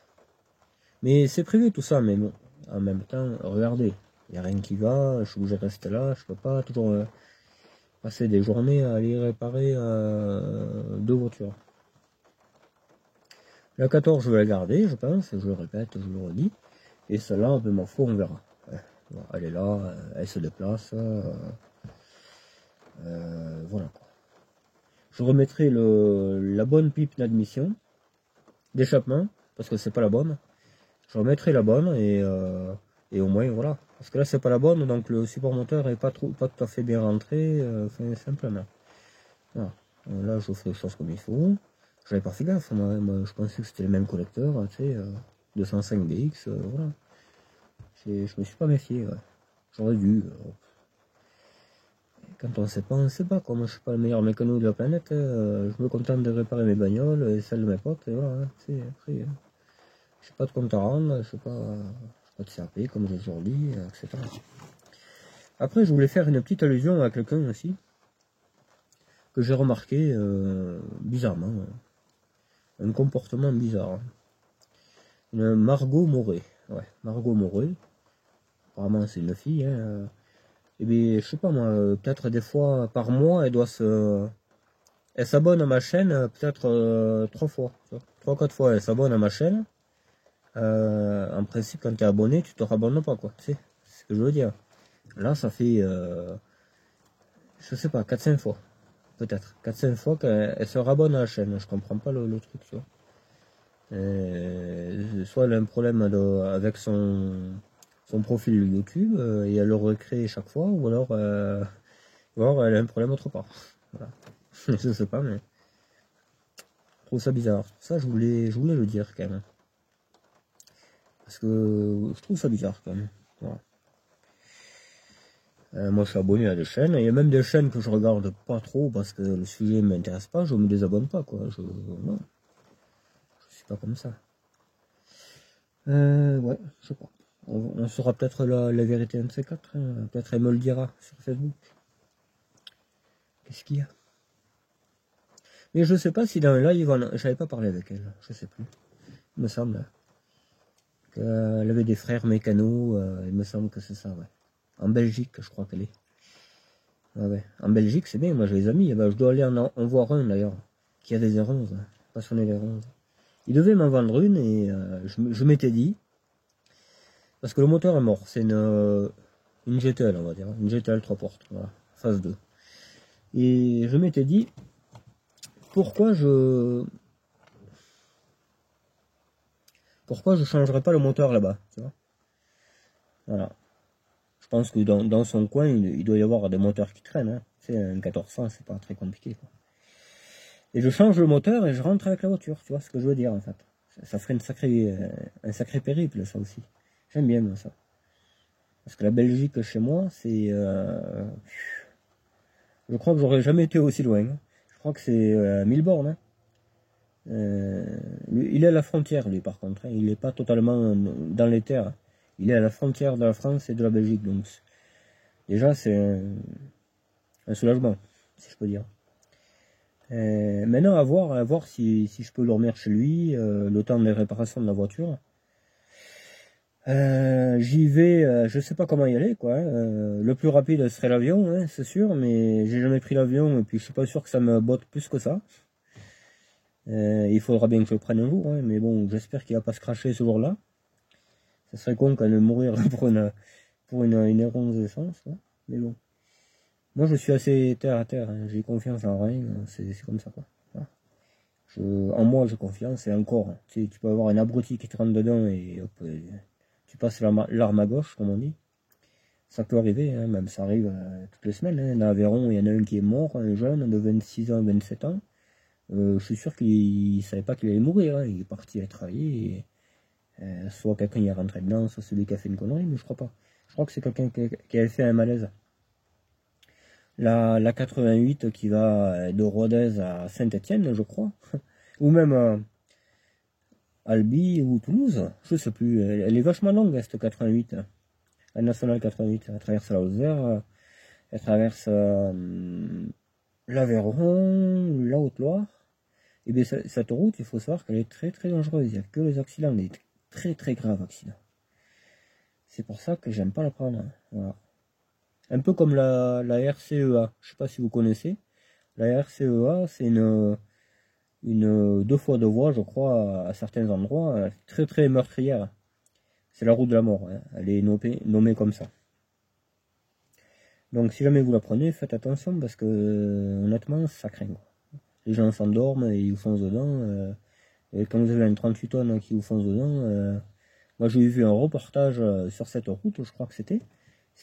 Mais c'est prévu tout ça, mais bon, en même temps, regardez, il n'y a rien qui va, je suis obligé de rester là, je peux pas toujours passer des journées à aller réparer deux voitures. La 14, je vais la garder, je pense, je le répète, je le redis. Et celle-là, un peu m'en fout, on verra. Elle est là, elle se déplace. Voilà quoi. Je remettrai la bonne pipe d'admission, d'échappement, parce que c'est pas la bonne. Je remettrai la bonne et au moins voilà. Parce que là, c'est pas la bonne, donc le support moteur est pas tout à fait bien rentré, simplement. Voilà. Là, je fais les choses comme il faut. J'avais pas fait gaffe, moi je pensais que c'était les mêmes collecteurs, tu sais, 205 BX, voilà. Je me suis pas méfié, ouais. J'aurais dû. Quand on sait pas, on sait pas. Quoi. Moi, je suis pas le meilleur mécano de la planète. Je me contente de réparer mes bagnoles et celles de mes potes. Et voilà. Après, je sais pas de compte à rendre. Je sais pas de CAP, comme j'ai toujours dit, etc. Après, je voulais faire une petite allusion à quelqu'un aussi que j'ai remarqué bizarrement. Un comportement bizarre. Une Margot Moret. Ouais, Margot Moret. Apparemment, c'est une fille. Hein. Et bien, je sais pas moi, peut-être des fois par mois, elle s'abonne à ma chaîne peut-être 3 fois. 3-4 fois, elle s'abonne à ma chaîne. En principe, quand tu es abonné, tu te rabonnes pas, quoi. Tu sais, c'est ce que je veux dire. Là, ça fait, je sais pas, 4-5 fois. Peut-être. 4-5 fois qu'elle se rabonne à la chaîne. Je comprends pas le truc, tu vois. Soit elle a un problème avec son profil YouTube et elle le recrée chaque fois, ou alors elle a un problème autre part. Voilà. Je sais pas, mais je trouve ça bizarre. Ça, je voulais le dire quand même. Parce que je trouve ça bizarre quand même. Voilà. Moi, je suis abonné à des chaînes. Il y a même des chaînes que je regarde pas trop parce que le sujet ne m'intéresse pas. Je me désabonne pas, quoi. Non, je suis pas comme ça. Ouais, je sais pas. On saura peut-être la vérité un de ces quatre. Hein. Peut-être elle me le dira sur Facebook. Qu'est-ce qu'il y a? Mais je sais pas si dans le live, j'avais pas parlé avec elle. Je sais plus. Il me semble qu'elle avait des frères mécanos. Il me semble que c'est ça, ouais. En Belgique, je crois qu'elle est. Ouais. En Belgique, c'est bien. Moi, j'ai des amis. Ben, je dois aller en voir un d'ailleurs. Qui a des R11. Passionné des R11. Il devait m'en vendre une et je m'étais dit. Parce que le moteur est mort. C'est une GTL, on va dire. Une GTL 3 portes. Voilà. Phase 2. Et je m'étais dit. Pourquoi je changerais pas le moteur là-bas, tu vois? Voilà. Je pense que dans son coin, il doit y avoir des moteurs qui traînent. Hein. C'est un 1400, c'est pas très compliqué. Quoi. Et je change le moteur et je rentre avec la voiture, tu vois ce que je veux dire en fait. Ça ferait un sacré périple, ça aussi. J'aime bien moi, ça. Parce que la Belgique chez moi, c'est... je crois que j'aurais jamais été aussi loin. Hein. Je crois que c'est 1000 bornes. Hein. Il est à la frontière, lui, par contre. Hein. Il n'est pas totalement dans les terres. Il est à la frontière de la France et de la Belgique. Donc, déjà, c'est un soulagement, si je peux dire. Maintenant, à voir si je peux dormir chez lui, le temps des réparations de la voiture. J'y vais, je sais pas comment y aller, quoi. Hein. Le plus rapide serait l'avion, hein, c'est sûr, mais j'ai jamais pris l'avion et puis je suis pas sûr que ça me botte plus que ça. Il faudra bien que je le prenne un jour, hein, mais bon, j'espère qu'il va pas se cracher ce jour-là. Ça serait con quand de mourir pour une R11 d'essence, hein, mais bon. Moi, je suis assez terre à terre, hein, j'ai confiance en rien, c'est comme ça, quoi. En moi, j'ai confiance, et encore, tu peux avoir un abruti qui te rentre dedans et hop, tu passes l'arme à gauche, comme on dit. Ça peut arriver, hein, même ça arrive toutes les semaines. Hein. Dans Aveyron, il y en a un qui est mort, un jeune de 26 ans, 27 ans. Je suis sûr qu'il ne savait pas qu'il allait mourir. Hein. Il est parti à travailler. Et, soit quelqu'un y est rentré dedans, soit celui qui a fait une connerie, mais je crois pas. Je crois que c'est quelqu'un qui avait fait un malaise. La 88 qui va de Rodez à Saint-Étienne, je crois. Ou même Albi ou Toulouse. Je sais plus. Elle est vachement longue, cette 88. La nationale 88. Elle traverse la Haute-Vert. Elle traverse l'Aveyron, la Haute-Loire. Et bien cette route, il faut savoir qu'elle est très très dangereuse. Il n'y a que les accidents, des très très graves accidents. C'est pour ça que j'aime pas la prendre. Voilà. Un peu comme la RCEA. Je sais pas si vous connaissez. La RCEA, c'est une 2 fois 2 voies, je crois, à certains endroits, très très meurtrière. C'est la route de la mort. Hein. Elle est nommée comme ça. Donc si jamais vous la prenez, faites attention parce que honnêtement, ça craint. Quoi. Les gens s'endorment et ils vous foncent dedans. Et quand vous avez une 38 tonnes qui vous fonce dedans, moi j'ai vu un reportage sur cette route, je crois que c'était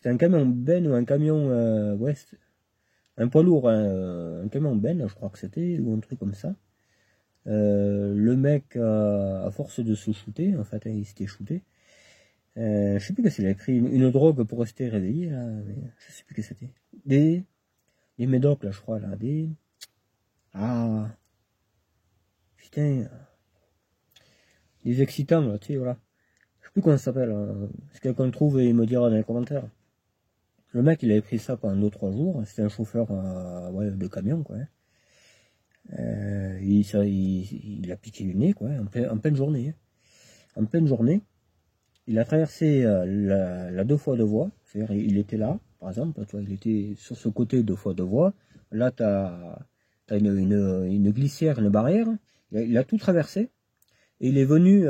un camion Ben ou un camion un poids lourd, hein, un camion Ben, je crois que c'était, ou un truc comme ça. Le mec, à force de se shooter, en fait, il s'était shooté, Je sais plus que s'il avait pris une drogue pour rester réveillé, là, mais je sais plus que c'était. Des médocs, là, je crois, là, ah, putain, des excitants, là, tu sais, voilà. Je sais plus comment ça s'appelle, si quelqu'un le trouve, il me dira dans les commentaires. Le mec, il avait pris ça pendant 2-3 jours, c'était un chauffeur ouais, de camion, quoi. Il a piqué du nez, quoi, en pleine journée. En pleine journée, il a traversé la 2 fois 2 voies, c'est-à-dire il était là, par exemple, tu vois, il était sur ce côté 2 fois 2 voies, là tu as une glissière, une barrière, il a tout traversé, et il est venu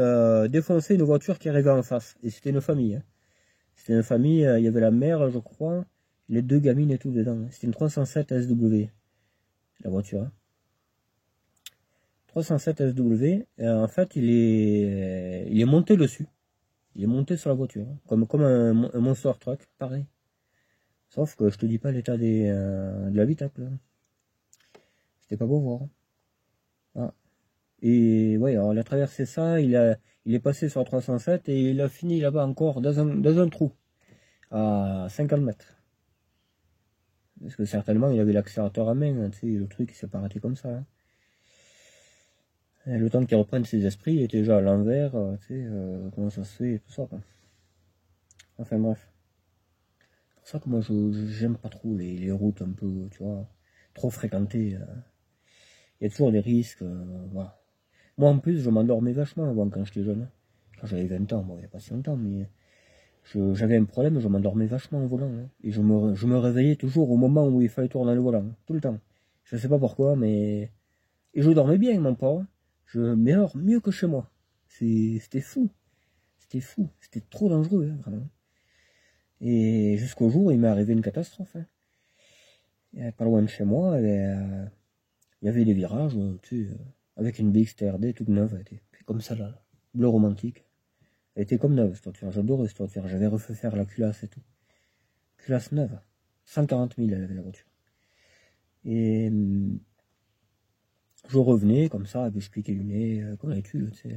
défoncer une voiture qui arrivait en face, et c'était une famille. C'était une famille, il y avait la mère, je crois, les 2 gamines et tout dedans. C'était une 307 SW, la voiture. 307 SW, et en fait il est monté dessus. Il est monté sur la voiture, comme un monster truck, pareil. Sauf que je te dis pas l'état de l'habitacle. C'était pas beau voir. Ah. Et ouais, alors il a traversé ça, il est passé sur la 307 et il a fini là-bas encore dans un trou à 50 mètres. Parce que certainement il avait l'accélérateur à main, hein, tu sais, le truc il s'est pas arrêté comme ça. Hein. Et le temps qu'il reprenne ses esprits, il était déjà à l'envers, tu sais, comment ça se fait et tout ça. Quoi. Enfin bref. C'est pour ça que moi j'aime pas trop les routes un peu, tu vois, trop fréquentées. Il y a toujours des risques, voilà. Moi en plus je m'endormais vachement avant quand j'étais jeune. Quand j'avais 20 ans, bon il n'y a pas si longtemps, mais j'avais un problème, je m'endormais vachement en volant. Hein. Et je me réveillais toujours au moment où il fallait tourner le volant, tout le temps. Je sais pas pourquoi, mais... Et je dormais bien, mon pauvre. Mais alors, mieux que chez moi. C'était fou. C'était fou. C'était trop dangereux, hein, vraiment. Et jusqu'au jour où il m'est arrivé une catastrophe. Hein. Pas loin de chez moi, il y avait des virages, tu sais, avec une BX-TRD toute neuve. Elle était comme ça, là. Bleu romantique. Elle était comme neuve, cette voiture. J'adorais cette voiture. J'avais refait faire la culasse et tout. Culasse neuve. 140 000, elle avait la voiture. Et je revenais comme ça, et puis je piquais du nez, comme d'habitude, tu sais.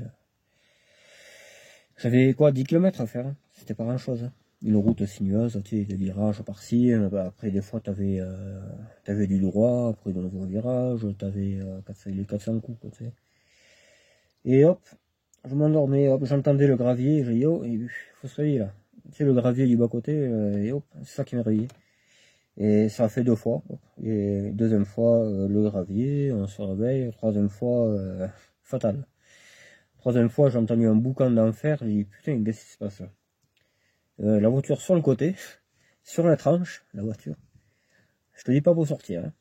J'avais quoi, 10 km à faire, hein. C'était pas grand chose. Hein. Une route sinueuse, tu sais, des virages par-ci, après des fois t'avais du droit, après de nouveaux virages, t'avais les 400 coups, quoi, tu sais. Et hop, je m'endormais, hop, j'entendais le gravier, j'ai dit, oh, il faut se réveiller là. Tu sais, le gravier du bas-côté, et hop, c'est ça qui m'a réveillé. Et ça a fait 2 fois. Et deuxième fois, le gravier, on se réveille. Troisième fois, fatal. Troisième fois, j'ai entendu un boucan d'enfer. J'ai dit, putain, qu'est-ce qui se passe là? La voiture sur le côté, sur la tranche, la voiture. Je te dis pas pour sortir. Hein.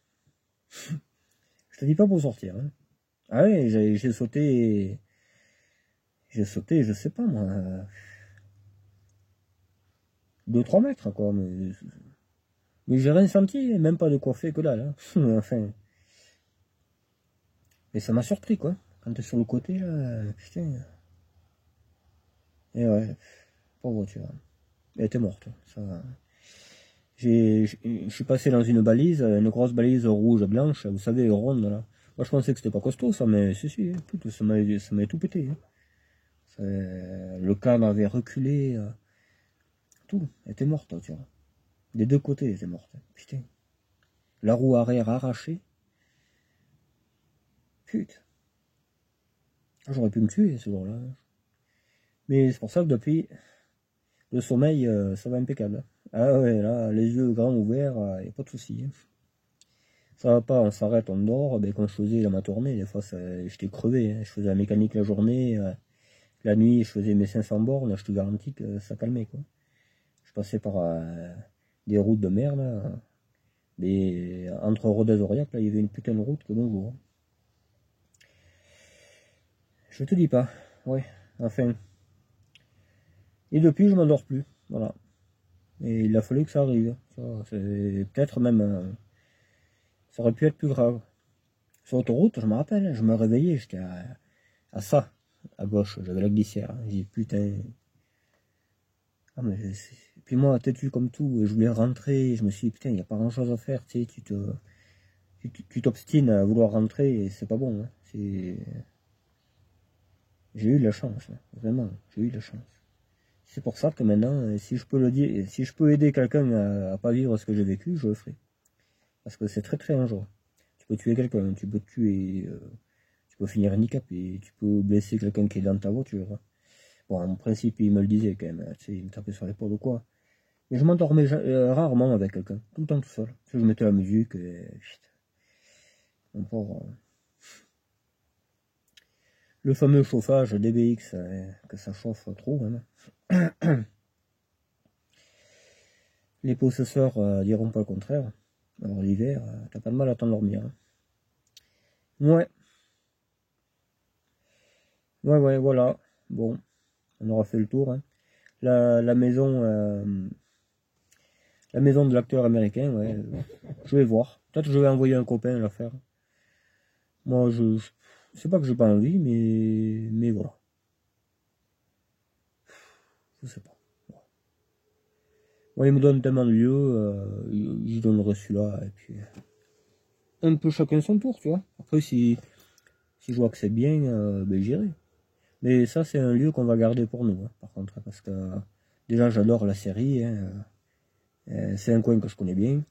Je te dis pas pour sortir. Hein. Ah ouais, j'ai sauté. J'ai sauté, je sais pas moi. 2-3 mètres, quoi. Mais j'ai rien senti, même pas de coiffé que là. Enfin. Mais ça m'a surpris, quoi. Quand t'es sur le côté, là, putain. Et ouais, pauvre voiture. Elle était morte, ça. Je suis passé dans une balise, une grosse balise rouge blanche, vous savez, ronde, là. Moi, je pensais que c'était pas costaud, ça, mais si, putain, ça m'a tout pété. Hein. Le cadre avait reculé, tout. Elle était morte, la voiture. Des 2 côtés, elle était morte. Putain. La roue arrière arrachée. Putain. J'aurais pu me tuer ce jour-là. Mais c'est pour ça que depuis, le sommeil, ça va impeccable. Ah ouais, là, les yeux grands ouverts, y a pas de souci. Hein. Ça va pas, on s'arrête, on dort. Ben, quand je faisais ma tournée, des fois, j'étais crevé. Hein. Je faisais la mécanique la journée. La nuit, je faisais mes 500 bornes. Je te garantis que ça calmait, quoi. Je passais par des routes de mer, là. Entre Rodez et Aurillac, là, il y avait une putain de route que bonjour. Je te dis pas. Ouais, enfin... Et depuis, je m'endors plus. Voilà. Et il a fallu que ça arrive. C'est peut-être même... ça aurait pu être plus grave. Sur l'autoroute, je me rappelle, je me réveillais, j'étais à ça, à gauche, j'avais la glissière. J'ai dit, putain... Ah, mais puis moi, têtu comme tout, et je voulais rentrer, je me suis dit, putain, il n'y a pas grand-chose à faire, tu sais, tu t'obstines à vouloir rentrer, et c'est pas bon. Hein. J'ai eu de la chance, hein. Vraiment, j'ai eu de la chance. C'est pour ça que maintenant, si je peux le dire, si je peux aider quelqu'un à pas vivre ce que j'ai vécu, je le ferai. Parce que c'est très très dangereux. Tu peux tuer quelqu'un, tu peux tuer, tu peux finir handicapé, tu peux blesser quelqu'un qui est dans ta voiture. Bon, en principe, il me le disait quand même, tu sais, il me tapait sur l'épaule ou quoi. Mais je m'endormais rarement avec quelqu'un, tout le temps tout seul. Tu sais, je mettais la musique et... Putain, mon pauvre... Le fameux chauffage DBX, que ça chauffe trop, hein. Les possesseurs diront pas le contraire. Alors l'hiver, t'as pas de mal à t'endormir. Hein. Ouais. Ouais, voilà. Bon, on aura fait le tour. Hein. La maison... la maison de l'acteur américain, ouais. Je vais voir. Peut-être que je vais envoyer un copain la faire. Moi, je sais pas que j'ai pas envie, mais voilà. Je sais pas. Moi, il me donne tellement de lieux, je donnerai celui-là, et puis... Un peu chacun son tour, tu vois. Après, si je vois que c'est bien, ben j'irai. Mais ça, c'est un lieu qu'on va garder pour nous, hein, par contre, parce que déjà, j'adore la série, hein, c'est un coin que je connais bien.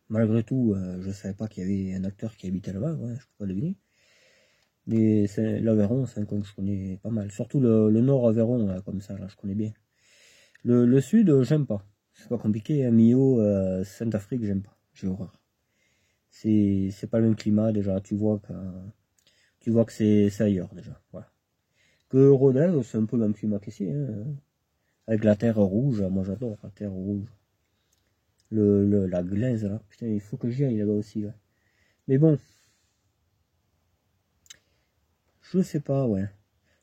Malgré tout, je savais pas qu'il y avait un acteur qui habitait là-bas, ouais, je peux pas deviner. Mais l'Aveyron, c'est un coin que je connais pas mal. Surtout le nord Aveyron, là, comme ça, là, je connais bien. Le sud, j'aime pas. C'est pas compliqué, hein, Millau, Saint-Afrique, j'aime pas. J'ai horreur. C'est pas le même climat, déjà, tu vois que c'est ailleurs, déjà, voilà. Que Rodez, c'est un peu le même climat qu'ici, hein, avec la terre rouge, moi j'adore la terre rouge. La glaise, là, putain, il faut que j'y aille là-bas aussi, là. Mais bon, je sais pas, ouais.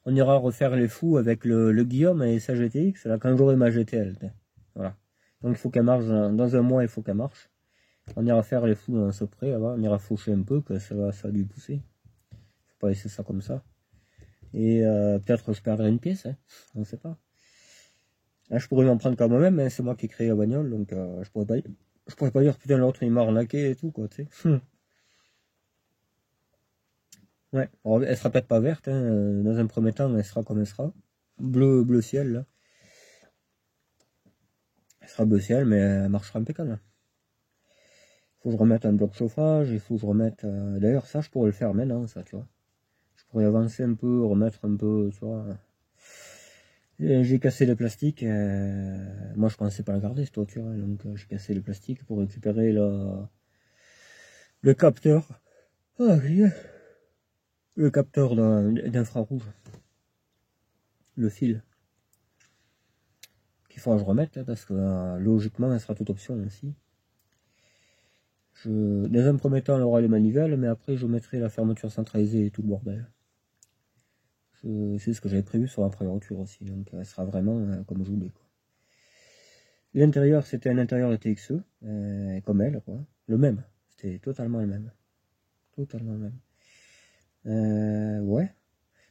On ira refaire les fous avec le Guillaume et sa GTX, là, quand j'aurai ma GTL. Voilà. Donc il faut qu'elle marche, dans un mois, il faut qu'elle marche. On ira faire les fous dans ce pré, là-bas. On ira faucher un peu, que ça va lui pousser. Faut pas laisser ça comme ça. Et peut-être que je perdrai une pièce, hein. On sait pas. Là, je pourrais m'en prendre quand moi-même, hein. C'est moi qui ai créé la bagnole, donc je pourrais pas dire, putain, l'autre, il m'a arnaqué et tout, quoi, tu sais. Ouais, alors, elle sera peut-être pas verte, hein. Dans un premier temps, elle sera comme elle sera. Bleu ciel, là. Elle sera bleu ciel, mais elle marchera impeccable. Il faut que je remette un bloc chauffage, il faut que je remette... D'ailleurs, ça, je pourrais le faire maintenant, ça, tu vois. Je pourrais avancer un peu, remettre un peu, tu vois. J'ai cassé le plastique. Moi, je pensais pas la garder, cette voiture, hein, donc j'ai cassé le plastique pour récupérer le capteur. Ah, oui. Le capteur d'infrarouge. Le fil. Qu'il faudra que je remette, là, parce que logiquement, elle sera toute option aussi. Dans un premier temps, on aura les manivelles, mais après, je mettrai la fermeture centralisée et tout le bordel. C'est ce que j'avais prévu sur la première voiture aussi, donc elle sera vraiment comme je voulais, quoi. L'intérieur, c'était un intérieur de TXE, comme elle, quoi. Le même, c'était totalement le même. Totalement le même. Ouais.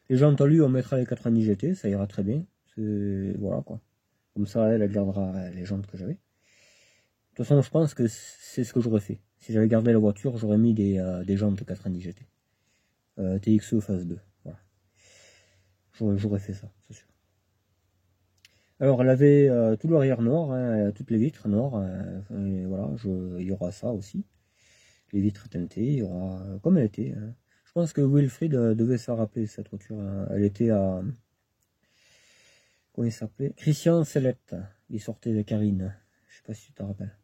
Les jantes, lui, on mettra les 90 GT, ça ira très bien. Voilà, quoi. Comme ça, elle gardera les jantes que j'avais. De toute façon, je pense que c'est ce que j'aurais fait. Si j'avais gardé la voiture, j'aurais mis des jantes 90 GT. TXE phase 2. Voilà. J'aurais fait ça, c'est sûr. Alors, elle avait tout l'arrière noir, hein, toutes les vitres noires. Et voilà, il y aura ça aussi. Les vitres teintées, il y aura comme elle était. Hein. Je pense que Wilfried devait s'en rappeler cette voiture. Hein. Elle était à... Comment il s'appelait? Christian Sellette. Il sortait de Karine. Je sais pas si tu te rappelles.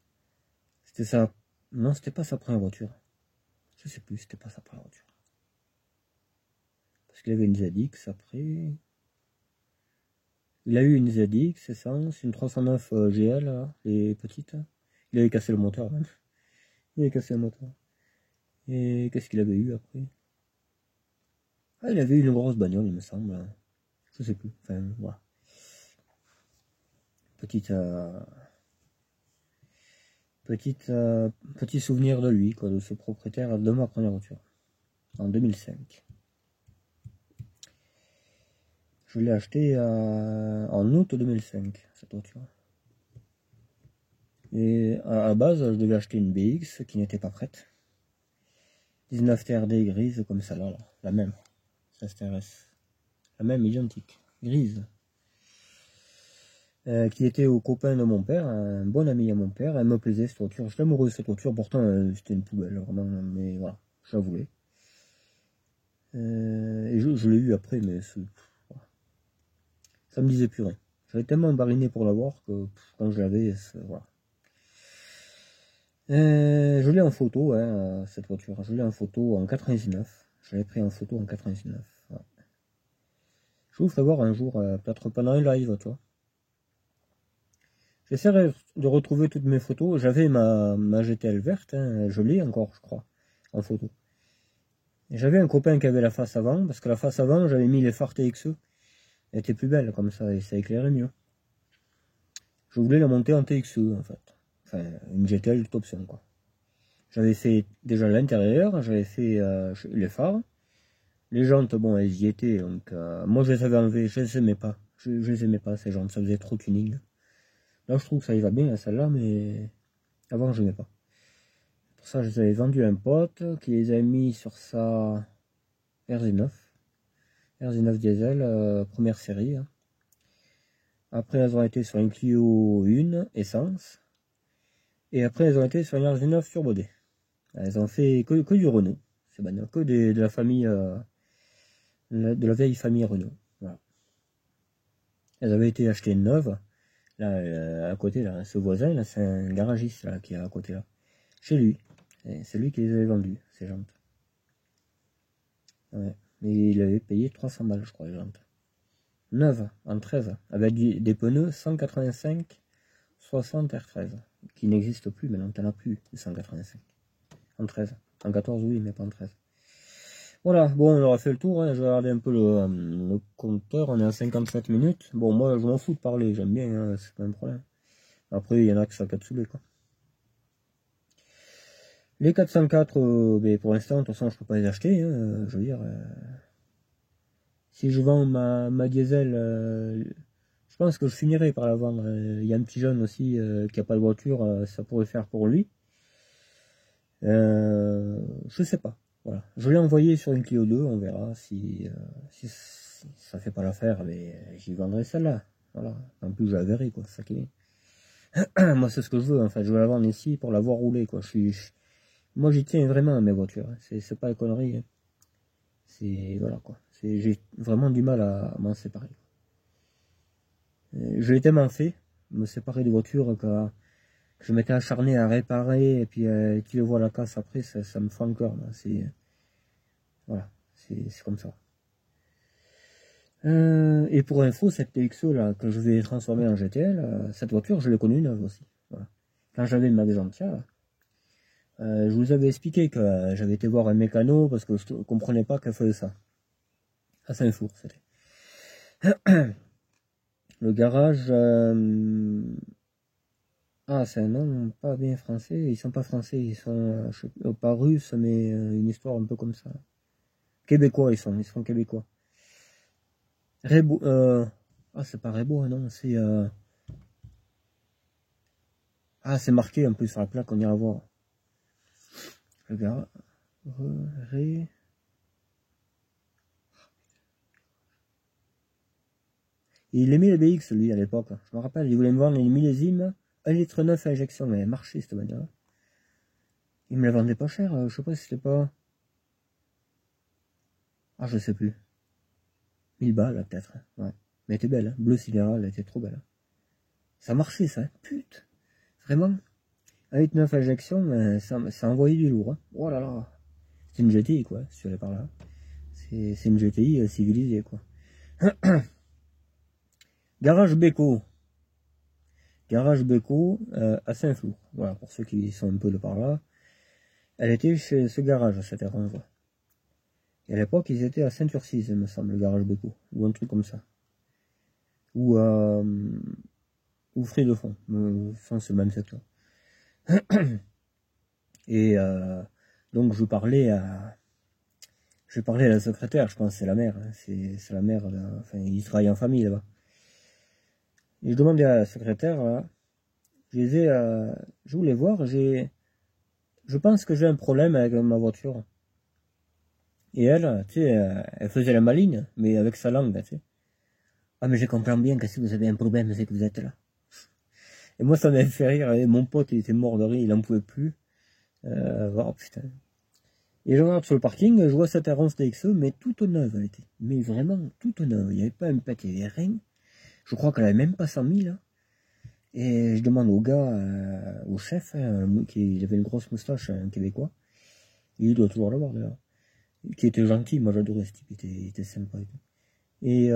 C'était ça. Non, c'était pas sa première voiture. Je sais plus, c'était pas sa première voiture. Parce qu'il avait une ZX après. Il a eu une ZX, essence, une 309 GL, là, les petites. Il avait cassé le moteur même. Il avait cassé le moteur. Et qu'est-ce qu'il avait eu après? Ah, il avait eu une grosse bagnole, il me semble. Je sais plus. Enfin, voilà. Petit souvenir de lui, quoi, de ce propriétaire de ma première voiture. En 2005. Je l'ai acheté en août 2005, cette voiture. Et à la base, je devais acheter une BX qui n'était pas prête. 19 TRD grise comme celle-là, la même. STRS. La même, identique. Grise. qui était au copain de mon père, un bon ami à mon père. Elle me plaisait cette voiture, j'étais amoureux de cette voiture, pourtant c'était une poubelle, vraiment, mais voilà, je la voulais. Et je l'ai eu après, mais voilà. Ça me disait plus rien. J'avais tellement bariné pour l'avoir que quand je l'avais, voilà. Je l'ai en photo, hein, cette voiture. Je l'ai en photo en 99. Je l'avais pris en photo en 99. Ouais. Je vais vous faire voir un jour, peut-être pendant un live, toi. J'essaierai de retrouver toutes mes photos. J'avais ma GTL verte, hein, je l'ai encore, je crois, en photo. J'avais un copain qui avait la face avant, parce que la face avant, j'avais mis les phares TXE. Elle était plus belle comme ça, et ça éclairait mieux. Je voulais la monter en TXE, en fait. Enfin, une GTL toute option, quoi. J'avais fait déjà l'intérieur, j'avais fait les phares. Les jantes, bon, elles y étaient, donc moi je les avais enlevées, je les aimais pas. Je les aimais pas, ces jantes, ça faisait trop tuning. Là, je trouve que ça y va bien, celle-là, mais avant, je n'aimais pas. Pour ça, je les avais vendues à un pote qui les a mis sur sa RZ9. RZ9 diesel, première série. Hein. Après, elles ont été sur une Clio 1 essence. Et après, elles ont été sur une RZ9 turbodée. Elles ont fait que du Renault. C'est banal, que de la famille, de la vieille famille Renault. Voilà. Elles avaient été achetées neuves. Là, à côté, là, ce voisin, là, c'est un garagiste là, qui est à côté là. Chez lui. C'est lui qui les avait vendues, ces jantes. Ouais. Mais il avait payé 300 balles, je crois, les jantes. Neuves, en 13, avec des pneus 185 60 R13, qui n'existent plus maintenant, t'en as plus de 185. En 13. En 14, oui, mais pas en 13. Voilà, bon, on aura fait le tour, hein. Je vais regarder un peu le compteur, on est à 57 minutes. Bon, moi, je m'en fous de parler, j'aime bien, hein, c'est pas un problème. Après, il y en a qui sont capsulés, quoi. Les 404, ben, pour l'instant, de toute façon, je peux pas les acheter, hein, je veux dire... si je vends ma diesel, je pense que je finirai par la vendre. Il y a un petit jeune aussi qui a pas de voiture, ça pourrait faire pour lui. Je sais pas. Voilà. Je l'ai envoyé sur une Clio 2, on verra si ça fait pas l'affaire, mais j'y vendrai celle-là. Voilà. En plus, je la verrai, quoi. Ça qui est. Moi, c'est ce que je veux, en fait. Je veux la vendre ici pour la voir rouler, quoi. Moi, j'y tiens vraiment à mes voitures. Hein. C'est pas la connerie. Hein. C'est, voilà, quoi. J'ai vraiment du mal à m'en séparer. Je l'ai tellement fait, me séparer de voitures que je m'étais acharné à réparer, et puis tu le vois la casse après, ça me fend le cœur. Voilà, c'est comme ça. Et pour info, cette TXE là, que je vais transformer en GTL, cette voiture, je l'ai connue neuve aussi. Voilà. Quand j'avais ma Xantia, je vous avais expliqué que j'avais été voir un mécano parce que je ne comprenais pas qu'elle faisait ça. À Saint-Flour, c'était. Le garage... Ah, c'est un nom pas bien français. Ils sont pas français, ils sont pas russes, mais une histoire un peu comme ça. Québécois, ils sont québécois. Rebo, ah, c'est pas Rebo, non, c'est... Ah, c'est marqué en plus sur la plaque, on ira voir. Le gars... Il aimait le BX, lui, à l'époque. Je me rappelle, il voulait me vendre une millésime, 1,9 litre à injection, mais elle marchait, cette bagnole. Il me la vendait pas cher, je sais pas si c'était pas... Ah, je sais plus. 1000 balles, peut-être. Ouais. Mais elle était belle, hein. Bleu sidéral, elle était trop belle. Ça marchait, ça, hein. Putain. Vraiment. 1,9 litre injection, mais ça envoyait du lourd, hein. Oh là là. C'est une GTI, quoi, si tu allais par là. C'est une GTI civilisée, quoi. Garage Beko. Garage Beko à Saint-Flour. Voilà, pour ceux qui sont un peu de par là. Elle était chez ce garage, cette R11. Et à l'époque, ils étaient à Saint-Urcise, il me semble, le garage Beko. Ou un truc comme ça. Ou Frais de Fond. Enfin, c'est le même secteur. Et donc, je parlais à la secrétaire, je pense que c'est la mère. Hein, c'est la mère, enfin, ils travaillent en famille là-bas. Et je demandais à la secrétaire, là, je voulais voir, je pense que j'ai un problème avec ma voiture. Et elle, tu sais, elle faisait la maligne, mais avec sa langue, tu sais. Ah, mais je comprends bien que si vous avez un problème, c'est que vous êtes là. Et moi, ça m'a fait rire. Et mon pote, il était mort de rire, il en pouvait plus. Oh putain. Et je regarde sur le parking, je vois cette Arance DXE, mais toute neuve, elle était. Mais vraiment, toute neuve. Il n'y avait pas un pet, il n'y avait rien. Je crois qu'elle n'avait même pas 100 000. Hein. Et je demande au gars, au chef, hein, qui avait une grosse moustache, un Québécois. Il doit toujours l'avoir d'ailleurs. Qui était gentil, moi j'adorais ce type, il était sympa et tout. Et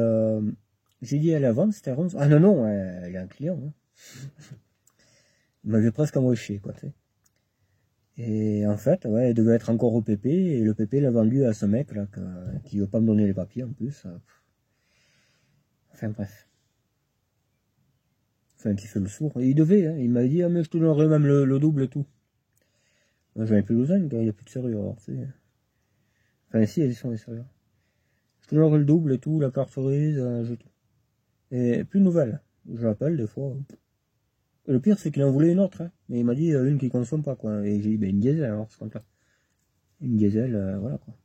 j'ai dit à la vente, c'était Arance. Ah non, non, elle est un client. Hein. Il m'avait presque envoyé quoi, tu sais. Et en fait, ouais, elle devait être encore au PP, et le PP l'a vendu à ce mec là, qui veut pas me donner les papiers en plus. Enfin bref. Enfin, qui fait le sourd. Et il devait, hein. Il m'a dit, ah mais je te donnerai même le double et tout. Moi j'en ai plus besoin, il n'y a plus de serrure, alors, tu sais. Enfin si, elles sont les serrures. Je te donnerai le double et tout, la carte cerise, j'ai tout. Et plus de nouvelles. Je l'appelle des fois. Et le pire c'est qu'il en voulait une autre, hein. Mais il m'a dit une qui consomme pas quoi. Et j'ai dit, ben une diesel alors, ce compte-là. Une diesel, voilà quoi.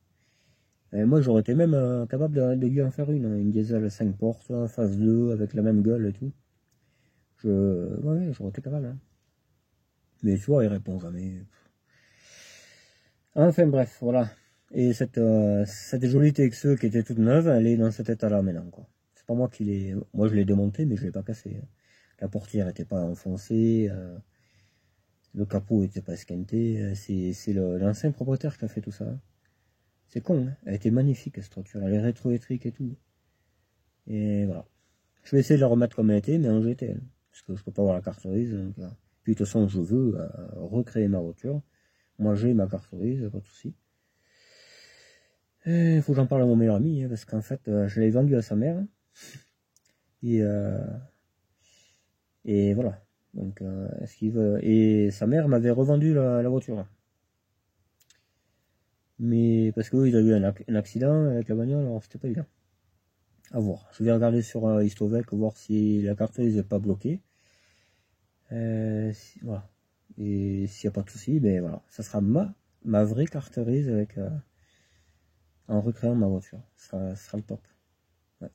Et moi, j'aurais été même capable de lui en faire une diesel 5 portes, phase 2, avec la même gueule et tout. Ouais, j'aurais été capable. Hein. Mais tu vois, il répond jamais. Enfin bref, voilà. Et cette jolie TXE qui était toute neuve, elle est dans cet état-là maintenant, quoi. C'est pas moi qui l'ai... Moi, je l'ai démontée, mais je l'ai pas cassée. La portière était pas enfoncée, le capot était pas esquinté. C'est l'ancien propriétaire qui a fait tout ça. Hein. C'est con, hein. Elle était magnifique, cette structure. Elle est rétroélectrique et tout. Et voilà. Je vais essayer de la remettre comme elle était, mais en GTL. Parce que je peux pas avoir la carte cerise. Donc, puis de toute façon, je veux recréer ma voiture. Moi, j'ai ma carte cerise, pas de souci. Il faut que j'en parle à mon meilleur ami, hein, parce qu'en fait, je l'ai vendue à sa mère. Et voilà. Donc, est-ce qu'il veut... Et sa mère m'avait revendu la voiture. Mais parce que ils avaient eu un accident avec la bagnole, alors c'était pas évident. À voir. Je vais regarder sur Histovec, voir si la carte cerise n'est pas bloquée. Voilà. Et s'il n'y a pas de souci, ben voilà. Ça sera ma vraie carte cerise avec en recréant ma voiture. Ça sera le top. Ouais.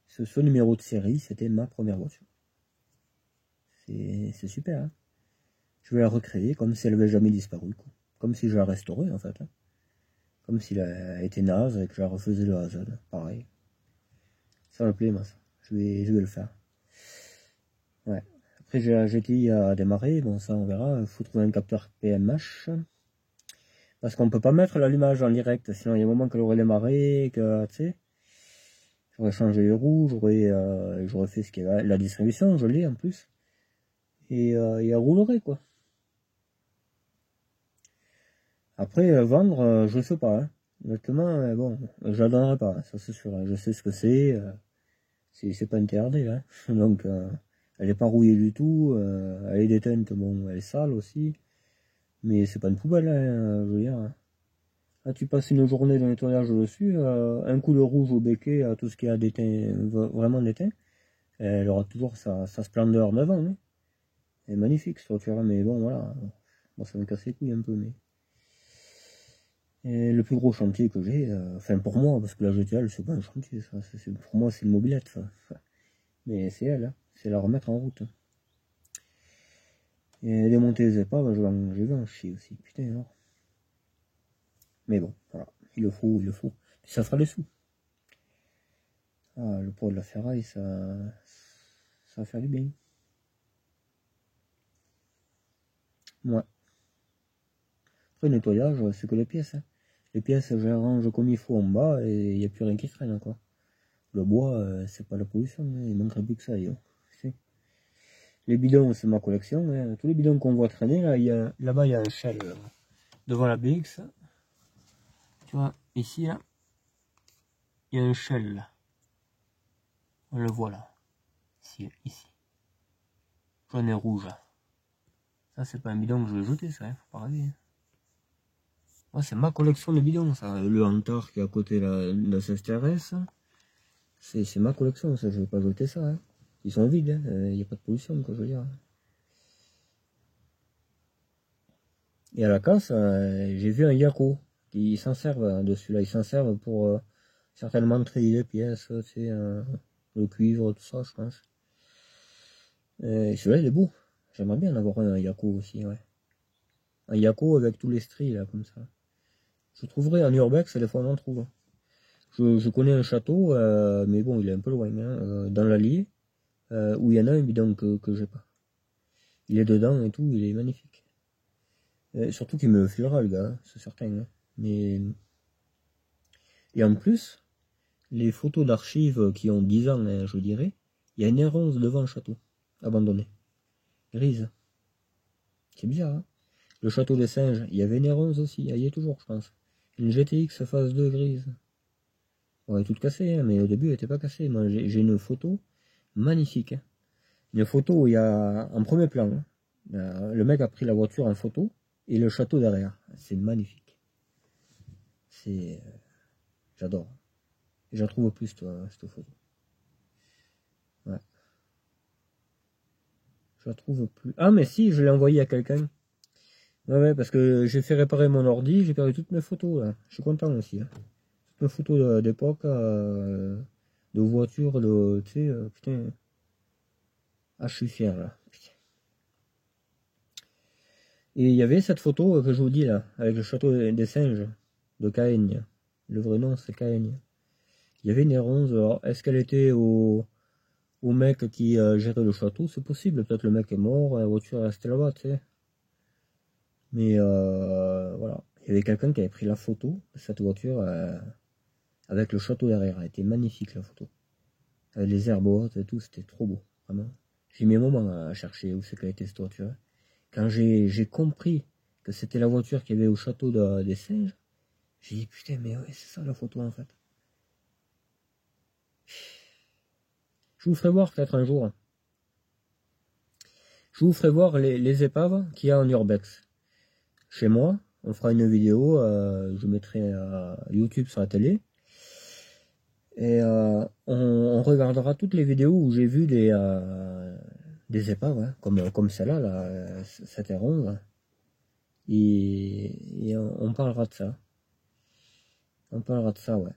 Ce numéro de série, c'était ma première voiture. C'est super. Hein. Je vais la recréer comme si elle avait jamais disparu. Quoi. Comme si je la restaurais en fait. Hein. Comme s'il a été naze et que je la refaisais de A à Z. Pareil. Ça me plaît, moi, ça. Je vais le faire. Ouais. Après, j'ai la GTI à démarrer. Bon, ça, on verra. Il faut trouver un capteur PMH. Parce qu'on peut pas mettre l'allumage en direct. Sinon, il y a un moment qu'elle aurait démarré, que, tu sais, j'aurais changé les roues, j'aurais fait ce qu'il y a. La distribution, je l'ai en plus. Et elle roulerait, quoi. Après, vendre, je sais pas. Hein. Honnêtement, bon, je la donnerai pas. Ça, c'est sûr. Je sais ce que c'est. C'est pas interdit, hein. Donc, elle est pas rouillée du tout. Elle est déteinte, bon, elle est sale aussi. Mais c'est pas une poubelle, hein, je veux dire. Hein. Là, tu passes une journée de nettoyage dessus, un coup de rouge au béquet à tout ce qui a déteint, vraiment déteint. Elle aura toujours sa splendeur devant. Hein. Elle est magnifique, cette voiture, mais bon, voilà. Moi, ça me casse les couilles un peu, mais... Et le plus gros chantier que j'ai, enfin pour moi, parce que la GTL, c'est pas un chantier, ça. Pour moi, c'est une mobilette, ça. Mais c'est elle, hein. C'est la remettre en route. Et démonter les épaves, je vais en chier aussi, putain, alors. Mais bon, voilà, il le faut. Puis ça fera des sous. Ah, le poids de la ferraille, ça va faire du bien. Ouais. Après, le nettoyage, c'est que les pièces. Hein. Les pièces, je les range comme il faut en bas et il n'y a plus rien qui traîne, quoi. Le bois, c'est pas la pollution, hein. Il manquerait plus que ça, yo. Les bidons, c'est ma collection. Hein. Tous les bidons qu'on voit traîner, là-bas, il y a un shell devant la BX. Tu vois, ici, là, il y a un shell, là. On le voit, là. Ici. Jaune et rouge. Ça, c'est pas un bidon que je vais jeter, ça, hein, faut pas rêver. Moi, c'est ma collection de bidons, ça. Le Antar qui est à côté de la CSTRS. C'est ma collection, ça. Je vais pas jeter ça, hein. Ils sont vides, il n'y a pas de pollution, quoi, je veux dire. Et à la casse, j'ai vu un Yako qui s'en servent dessus, là. Ils s'en servent pour certainement trier les pièces, tu sais, le cuivre, tout ça, je pense. Et celui-là, il est beau. J'aimerais bien en avoir un Yako aussi, ouais. Un Yako avec tous les stries, là, comme ça. Je trouverai en urbex, des fois on en trouve. Je connais un château, mais bon, il est un peu loin, hein, dans l'Allier, où il y en a un bidon que j'ai pas. Il est dedans et tout, il est magnifique. Surtout qu'il me le filera, le gars, hein, c'est certain. Hein. Mais... Et en plus, les photos d'archives qui ont 10 ans, hein, je dirais, il y a une R11 devant le château, abandonné. Grise. C'est bizarre, hein. Le château des singes, il y avait une R11 aussi, elle y est toujours, je pense. Une GTX phase 2 grise. Bon, elle est toute cassée, hein, mais au début, elle n'était pas cassée. Moi, j'ai une photo magnifique. Hein. Une photo où il y a, en premier plan, hein, le mec a pris la voiture en photo et le château derrière. C'est magnifique. C'est... j'adore. Et j'en trouve plus, toi, cette photo. Ouais. Je la trouve plus. Ah, mais si, je l'ai envoyé à quelqu'un. Ouais, parce que j'ai fait réparer mon ordi, j'ai perdu toutes mes photos, là. Je suis content aussi. Hein. Toutes mes photos d'époque, de voiture, de... tu sais, putain... Ah, je suis fier, là. Putain. Et il y avait cette photo que je vous dis, là, avec le château des singes, de Cahaigne. Le vrai nom, c'est Cahaigne. Il y avait une R11, alors, est-ce qu'elle était au mec qui gérait le château? C'est possible, peut-être le mec est mort, la voiture est restée là-bas, tu sais. Mais voilà, il y avait quelqu'un qui avait pris la photo de cette voiture avec le château derrière. Elle était magnifique la photo. Avec les herbes hautes et tout, c'était trop beau, vraiment. J'ai mis un moment à chercher où c'est qu'elle était cette voiture. Quand j'ai compris que c'était la voiture qu'il y avait au château des singes, j'ai dit putain, mais ouais, c'est ça la photo en fait. Je vous ferai voir peut-être un jour. Je vous ferai voir les épaves qu'il y a en urbex. Chez moi, on fera une vidéo, je mettrai YouTube sur la télé. Et on regardera toutes les vidéos où j'ai vu des épaves, hein, comme celle-là, là, cette R11. Et on parlera de ça. On parlera de ça, ouais.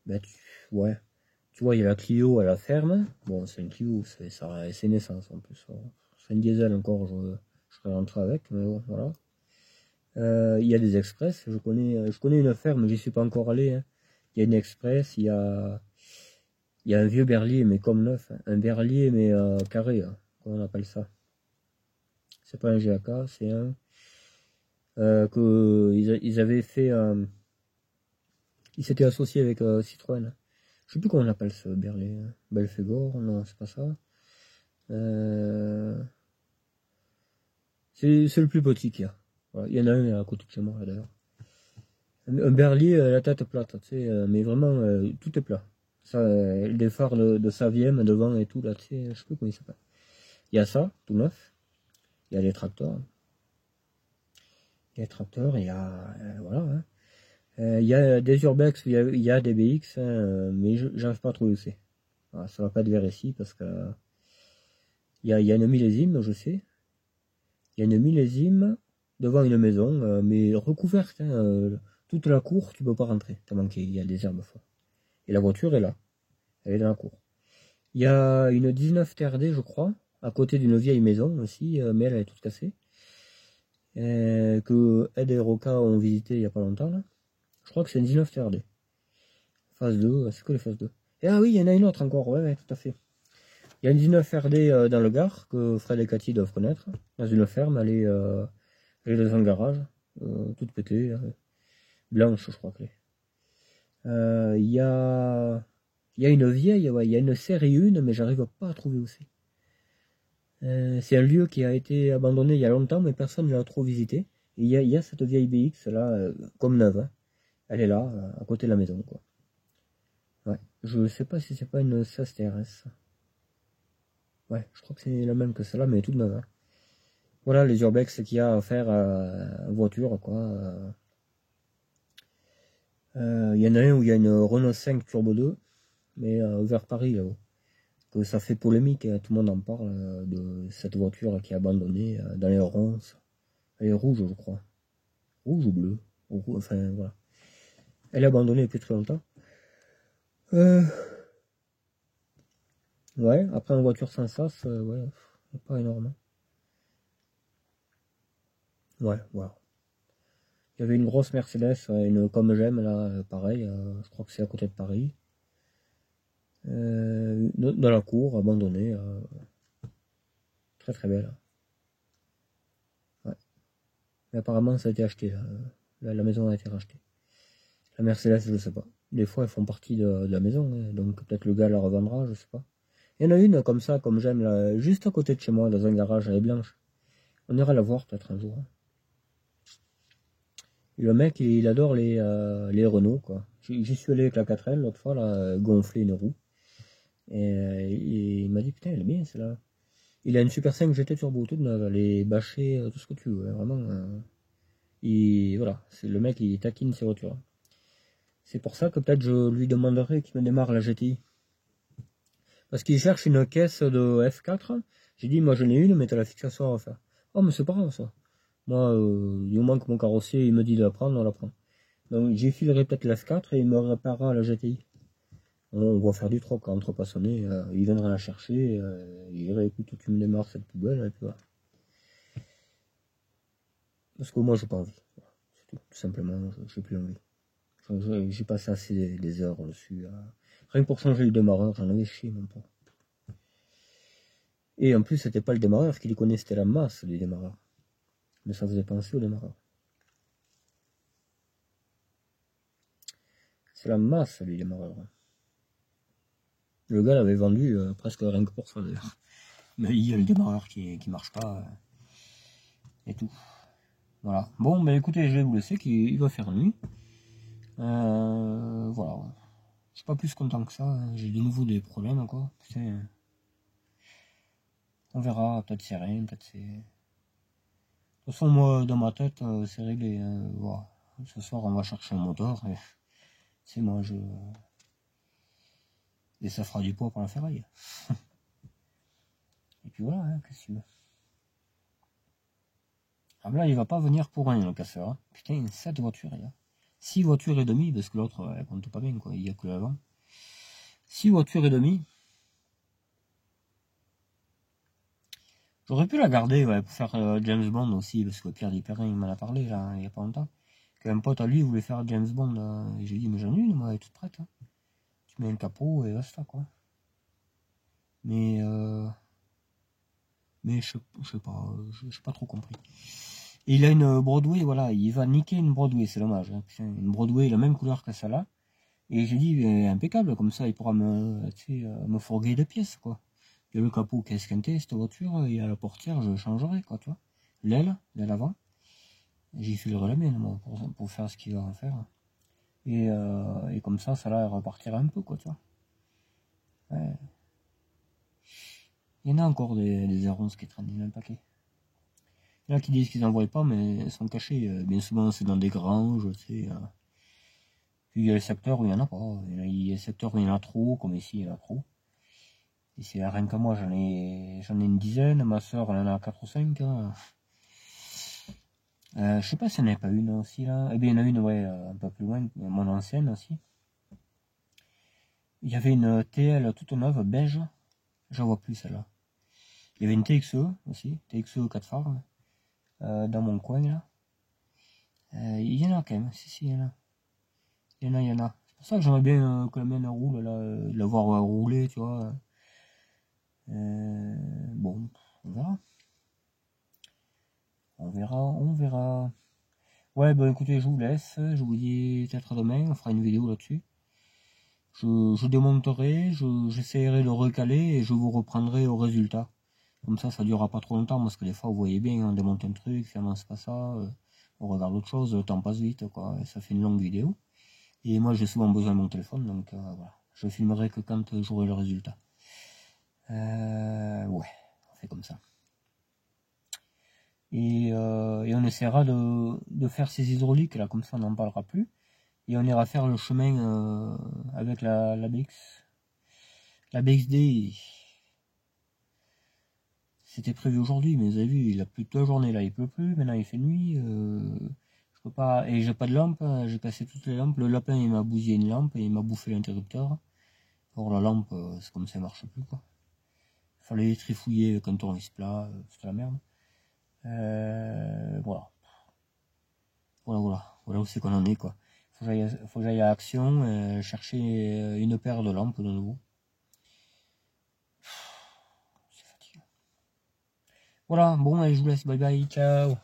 Ben, ouais. Tu vois, il y a la Clio à la ferme. Bon, c'est une Clio, c'est une essence en plus. C'est une diesel encore, je serais rentré avec, mais bon, voilà. Il y a des express. Je connais une ferme, j'y suis pas encore allé. Hein. Il y a une express, il y a un vieux berlier, mais comme neuf. Hein. Un berlier, mais carré. Hein. Comment on appelle ça? C'est pas un GAK, c'est un que ils avaient fait. Ils s'étaient associés avec Citroën. Je sais plus comment on appelle ce berlier. Belphégor, non, c'est pas ça. C'est le plus petit qu'il y a. Voilà. Il y en a un à côté de chez moi d'ailleurs. Un berlier la tête plate, tu sais, mais vraiment tout est plat. Ça, des phares de Saviem devant et tout là, tu sais, je sais plus comment il s'appelle. Il y a ça, tout neuf. Il y a les tracteurs. Il y a les tracteurs, il y a voilà. Hein. Il y a des urbex, il y a des BX, hein, mais j'arrive pas à trouver où c'est. Voilà, ça va pas être vers ici parce que il y a une millésime, je sais. Il y a une millésime devant une maison, mais recouverte. Hein, toute la cour, tu peux pas rentrer, tellement qu'il y a des herbes fortes. Et la voiture est là, elle est dans la cour. Il y a une 19 TRD, je crois, à côté d'une vieille maison aussi, mais elle est toute cassée. Que Ed et Roca ont visité il y a pas longtemps. Là. Je crois que c'est une 19 TRD. Phase 2, c'est que les phases 2. Et ah oui, il y en a une autre encore, ouais, tout à fait. Il y a une 19 RD dans le Gard, que Fred et Cathy doivent connaître, dans une ferme, elle est dans un garage, toute pétée, blanche je crois que il y a une vieille, ouais, il y a une série 1, mais j'arrive pas à trouver où c'est. C'est un lieu qui a été abandonné il y a longtemps, mais personne ne l'a trop visité. Et il y a cette vieille BX là, comme neuve, hein. Elle est là, à côté de la maison, quoi. Ouais, je sais pas si c'est pas une 16 TRS. Ouais, je crois que c'est la même que celle-là, mais toute neuve. Hein. Voilà les urbex qu'il y a à faire en voiture, quoi. Il y en a un où il y a une Renault 5 Turbo 2, mais vers Paris, là-haut. Que ça fait polémique, hein, tout le monde en parle de cette voiture qui est abandonnée dans les ronces. Elle est rouge, je crois. Rouge ou bleu, enfin, voilà. Elle est abandonnée depuis très longtemps. Ouais, après en voiture sans sas, ouais, pas énorme. Ouais, voilà. Il y avait une grosse Mercedes, une comme j'aime là, pareil, je crois que c'est à côté de Paris. Dans la cour, abandonnée, très très belle. Ouais. Mais apparemment ça a été acheté, là. La maison a été rachetée. La Mercedes, je sais pas. Des fois elles font partie de la maison, hein, donc peut-être le gars la revendra, je sais pas. Il y en a une comme ça, comme j'aime, là, juste à côté de chez moi, dans un garage, elle est blanche. On ira la voir peut-être un jour. Et le mec, il adore les Renault, quoi. J'y suis allé avec la 4L l'autre fois, là, gonfler une roue. Et il m'a dit, putain, elle est bien, celle-là. Il a une Super 5 GT Turbo, toute neuve, les bâchés, tout ce que tu veux, hein, vraiment. Voilà, c'est le mec, il taquine ses voitures. C'est pour ça que peut-être je lui demanderai qu'il me démarre la GTI. Parce qu'il cherche une caisse de F4. J'ai dit, moi j'en ai une, mais t'as la fixation à refaire. Oh, mais c'est pas grave ça. Moi, du moment que mon carrossier il me dit de la prendre, on la prend. Donc j'y filerai peut-être la F4 et il me réparera la GTI. On va faire du troc entre passionnés. Il viendra la chercher. Il dirait, écoute, tu me démarres cette poubelle. Et puis voilà. Parce que moi, j'ai pas envie. Voilà, c'est tout. Tout simplement, j'ai plus envie. J'ai passé assez des heures dessus. Rien que pour changer le démarreur, j'en avais chié, mon pote. Et en plus, c'était pas le démarreur qui déconnait, c'était la masse du démarreur. Mais ça faisait penser au démarreur. C'est la masse du démarreur. Le gars l'avait vendu presque rien que pour ça d'ailleurs. Mais il y a le démarreur qui marche pas. Et tout. Voilà. Bon, bah écoutez, je vais vous laisser, qu'il va faire nuit. Voilà. Je suis pas plus content que ça. Hein. J'ai de nouveau des problèmes encore. Putain. On verra, peut-être c'est rien, peut-être c'est... De toute façon, moi, dans ma tête, c'est réglé. Voilà. Ce soir, on va chercher un moteur. Et c'est moi, et ça fera du poids pour la ferraille. Et puis voilà, hein, qu'est-ce que tu veux. Ah ben là, il va pas venir pour rien, le casseur. Hein. Putain, 7 voitures, il y a. 6 voitures et demie, parce que l'autre, elle compte pas bien, quoi. Il y a que l'avant. 6 voitures et demie. J'aurais pu la garder, ouais, pour faire James Bond aussi, parce que Pierre Dipérin, il m'en a parlé, là, il y a pas longtemps. Qu'un pote à lui voulait faire James Bond, et j'ai dit, mais j'en ai une, moi, elle est toute prête. Hein. Tu mets un capot et basta, quoi. Mais je sais pas, j'ai pas trop compris. Et il a une Broadway, voilà, il va niquer une Broadway, c'est dommage. Hein, putain, une Broadway, la même couleur que celle-là. Et j'ai dit, impeccable, comme ça, il pourra me fourguer des pièces, quoi. Il y a le capot qui est esquinté, cette voiture, et à la portière, je changerai, quoi, tu vois. L'aile avant, j'y filerai la mienne, moi, pour faire ce qu'il va en faire. Et comme ça là, repartira un peu, quoi, tu vois. Ouais. Il y en a encore des R11 qui traînent un paquet. Il y en a qui disent qu'ils n'en voient pas, mais elles sont cachées. Bien souvent, c'est dans des granges, tu sais. Puis il y a les secteurs où il n'y en a pas. Il y a des secteurs où il y en a trop, comme ici, il y en a trop. Ici, rien que moi, j'en ai une dizaine. Ma soeur, elle en a 4 ou 5. Hein. Je sais pas si il n'y en a pas une aussi, là. Eh bien, il y en a une, ouais, un peu plus loin, mon ancienne aussi. Il y avait une TL toute neuve, beige. J'en vois plus, celle-là. Il y avait une TXE aussi, TXE 4 phares, dans mon coin, là. Il y en a quand même, si, il y en a. Il y en a. C'est pour ça que j'aimerais bien que la mienne roule, là, la voir rouler, tu vois. Bon, on verra. On verra. Ouais, bah écoutez, je vous laisse. Je vous dis peut-être à demain, on fera une vidéo là-dessus. Je démonterai, j'essaierai de recaler et je vous reprendrai au résultat. Comme ça durera pas trop longtemps, parce que des fois, vous voyez bien, on démonte un truc, finalement c'est pas ça, on regarde autre chose, le temps passe vite, quoi, et ça fait une longue vidéo. Et moi, j'ai souvent besoin de mon téléphone, donc voilà. Je filmerai que quand j'aurai le résultat. Ouais, on fait comme ça. Et on essaiera de faire ces hydrauliques, là, comme ça, on n'en parlera plus. Et on ira faire le chemin avec la BX. La BXD, c'était prévu aujourd'hui, mais vous avez vu, il a plu toute la journée, là, il pleut plus, maintenant il fait nuit. Je peux pas, et j'ai pas de lampe, j'ai cassé toutes les lampes. Le lapin il m'a bousillé une lampe et il m'a bouffé l'interrupteur. Or la lampe, c'est comme ça marche plus quoi. Fallait trifouiller quand on tournevis plat, c'est la merde. Voilà. Voilà où c'est qu'on en est quoi. Faut que j'aille à Action chercher une paire de lampes de nouveau. C'est fatigant. Voilà, bon allez je vous laisse, bye bye, ciao.